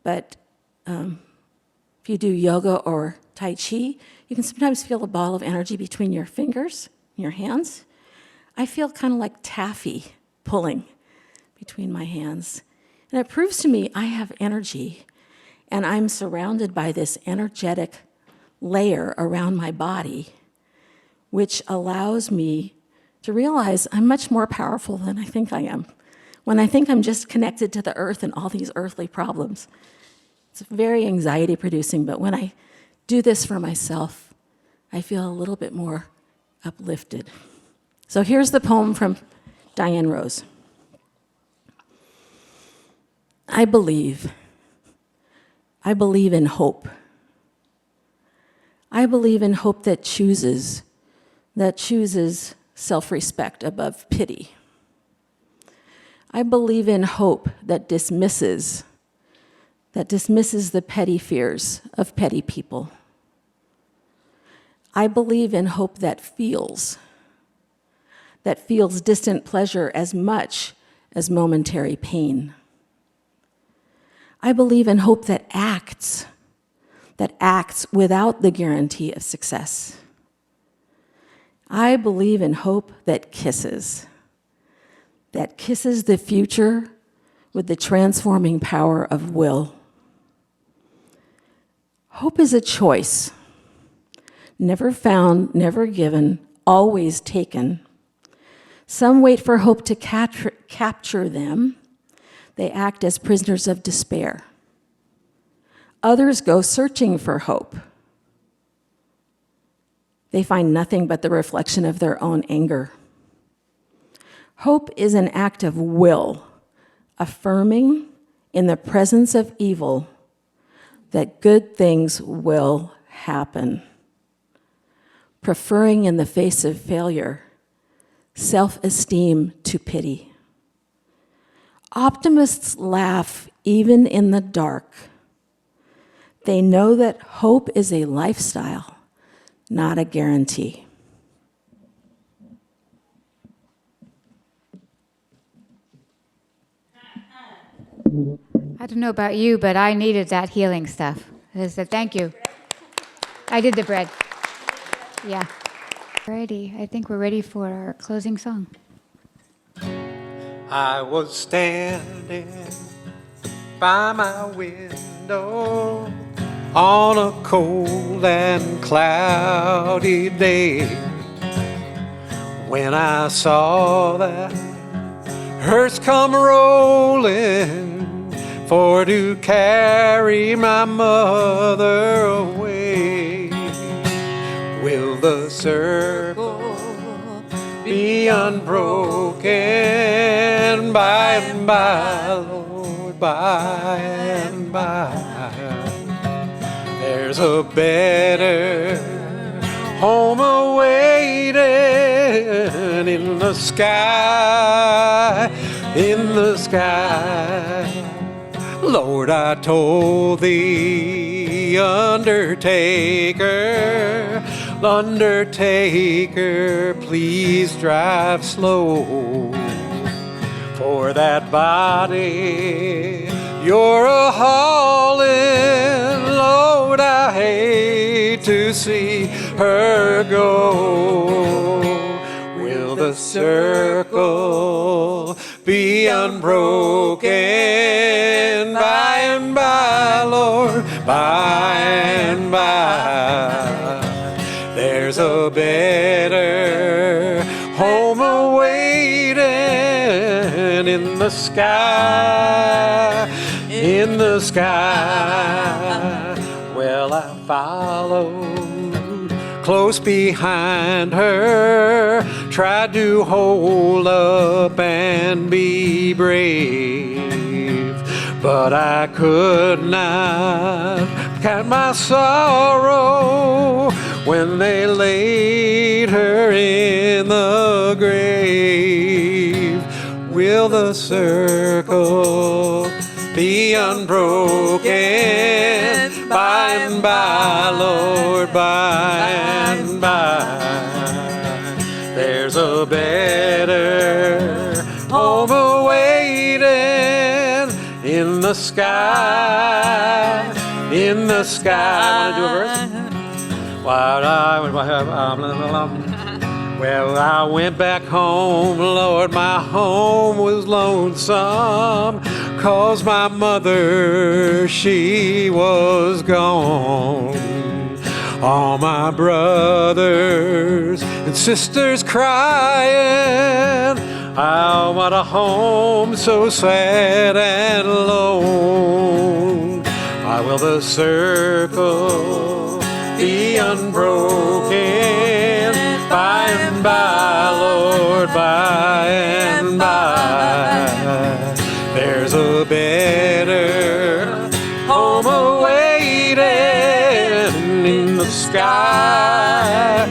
But if you do yoga or Tai Chi, you can sometimes feel a ball of energy between your fingers, your hands. I feel kind of like taffy pulling between my hands. And it proves to me I have energy, and I'm surrounded by this energetic layer around my body, which allows me to realize I'm much more powerful than I think I am. When I think I'm just connected to the earth and all these earthly problems, it's very anxiety producing, but when I do this for myself, I feel a little bit more uplifted. So here's the poem from Diane Rose. I believe in hope. I believe in hope that chooses self-respect above pity. I believe in hope that dismisses the petty fears of petty people. I believe in hope that feels distant pleasure as much as momentary pain. I believe in hope that acts without the guarantee of success. I believe in hope that kisses the future with the transforming power of will. Hope is a choice, never found, never given, always taken. Some wait for hope to capture them. They act as prisoners of despair. Others go searching for hope. They find nothing but the reflection of their own anger. Hope is an act of will, affirming in the presence of evil that good things will happen. Preferring in the face of failure, self-esteem to pity. Optimists laugh even in the dark. They know that hope is a lifestyle, not a guarantee. I don't know about you, but I needed that healing stuff. I said, thank you. I did the bread. Yeah. Alrighty, I think we're ready for our closing song. I was standing by my window on a cold and cloudy day when I saw that hearse come rolling for to carry my mother away. Will the circle be unbroken by and by, Lord, by and by? There's a better home awaiting in the sky, in the sky. Lord, I told the undertaker, please drive slow. For that body you're a hauling, Lord, I hate to see her go. Will the circle be unbroken by and by, Lord, by and by? There's a better home awaiting in the sky, in the sky. Well, I followed close behind her, tried to hold up and be brave, but I could not count my sorrow when they laid her in the grave. Will the circle be unbroken by and by, Lord, by and by? There's a better home awaiting in the sky, in the sky. Want to do a verse? Well, I went back home, Lord, my home was lonesome, 'cause my mother, she was gone. All my brothers and sisters crying, I want a home so sad and lone. Why will the circle be unbroken by and by, Lord, by and by? There's a better home awaiting in the sky,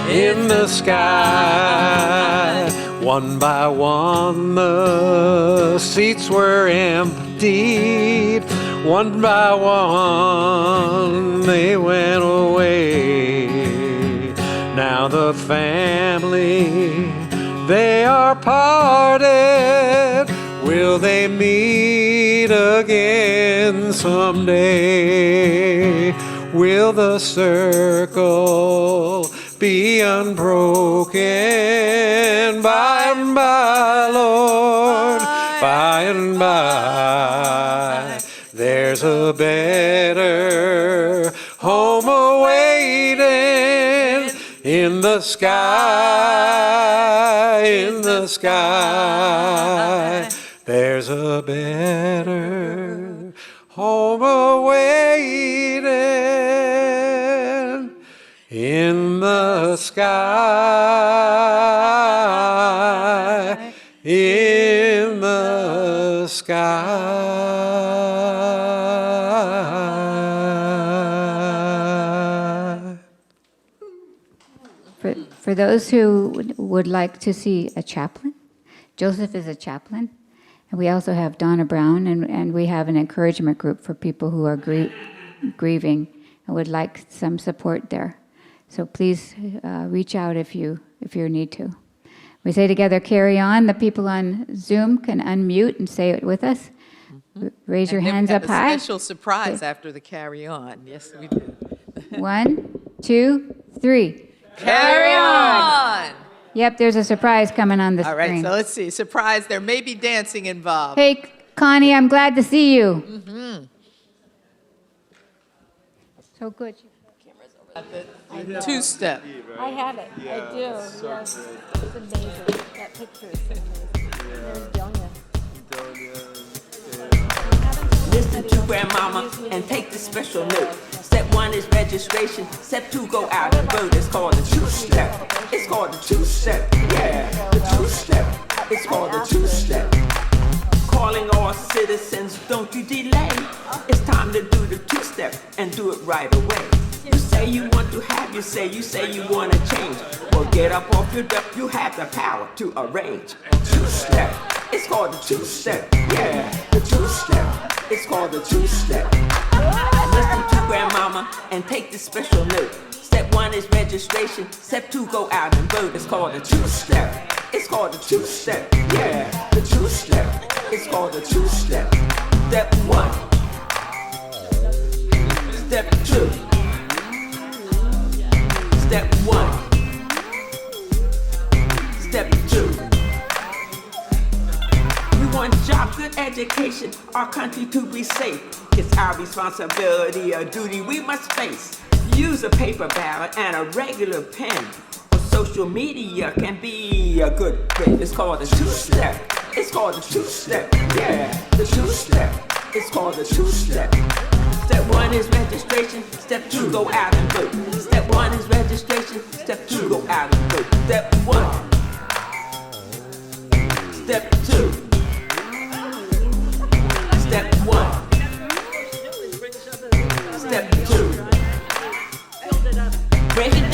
in the sky. One by one the seats were emptied, one by one they went away. Now the family, they are parted. Will they meet again someday? Will the circle be unbroken by and by, Lord, by and by? There's a better home awaiting in the sky, in the sky. There's a better home awaiting in the sky, in the sky. For those who would like to see a chaplain, Joseph is a chaplain. And we also have Donna Brown, and we have an encouragement group for people who are grieving and would like some support there. So please reach out if you need to. We say together, carry on. The people on Zoom can unmute and say it with us. Raise your hands up high. We have a special surprise after the carry on. Yes, we do. 1, 2, 3. Carry on! Yep, there's a surprise coming on the All screen. right, so let's see. Surprise, there may be dancing involved. Hey, Connie, I'm glad to see you. Mm-hmm. So good. Two-step. I have it. I do. Yes. It's amazing. That picture is so amazing. There's Donia. Listen to grandmama and take the special note. Step 1 is registration. Step 2, go out and vote. It's called the two-step. It's called the two-step. Yeah, the two-step. It's called the two-step. Calling all citizens, don't you delay. It's time to do the two-step and do it right away. You say you want to have, you say you want to change. Well, get up off your duck, you have the power to arrange. Two-step. It's called the two-step. Yeah, the two-step. It's called the two-step. Listen to grandmama and take this special note. Step 1 is registration. Step 2, go out and vote. It's called the two-step. It's called the two-step. Yeah, the two-step. It's called the two-step. Step 1. Step 2. Step 1. Step 2. We want job, good education, our country to be safe. It's our responsibility, a duty we must face. Use a paper ballot and a regular pen. Or social media can be a good friend. It's called the two-step. It's called the two-step. Yeah, the two-step. It's called the two-step. Step 1 is registration. Step 2, go out and vote. Step 1 is registration. Step 2, go out and vote. Step 1. Step 2. Step 1. Step 2. Raise your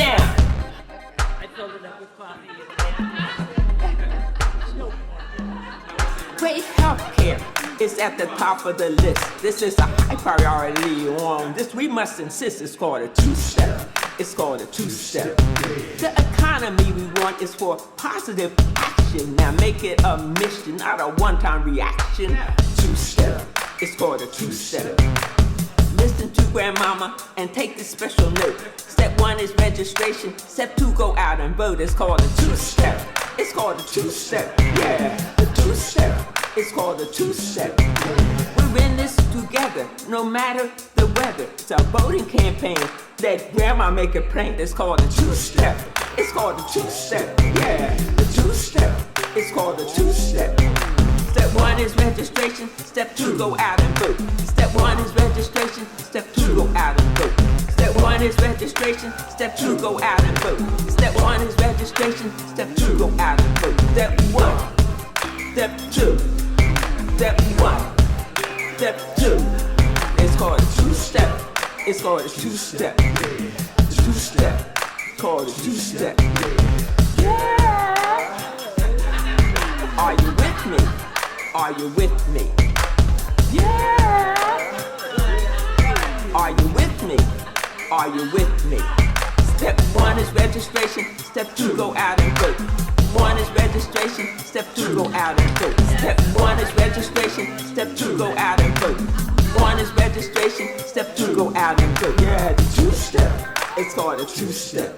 health care is at the top of the list. This is a high priority. On this we must insist. It's called a two-step. It's called a two-step. The economy we want is for positive action. Now make it a mission, not a one-time reaction. Two-step. It's called a two-step. Listen to grandmama and take this special note. Step 1 is registration. Step 2, go out and vote. It's called a two-step. It's called a two-step. Yeah, a two-step. It's called a two-step. We're in this together, no matter the weather. It's a voting campaign. Let grandma make a prank. It's called a two-step. It's called a two-step. Yeah, a two-step. It's called a two-step. Step 1 is registration. Step 2, go out and vote. Step 1 is registration. Step 2, go out and vote. Step 1 is registration. Step 2, go out and vote. Step 1 is registration. Step 2, go out and vote. Step 1. Step 2. Step 1. Step 2. It's called a two-step. It's called a two-step. Two-step. It's called a two-step. Yeah. Are you with me? Are you with me? Yeah. Are you with me? Are you with me? Step 1 is registration. Step 2, go out and vote. 1 is registration. Step 2, go out and vote. Step 1 is registration. Step 2, go out and vote. 1 is registration. Step 2, go out and vote. Yeah, the two-step. It's called a two-step.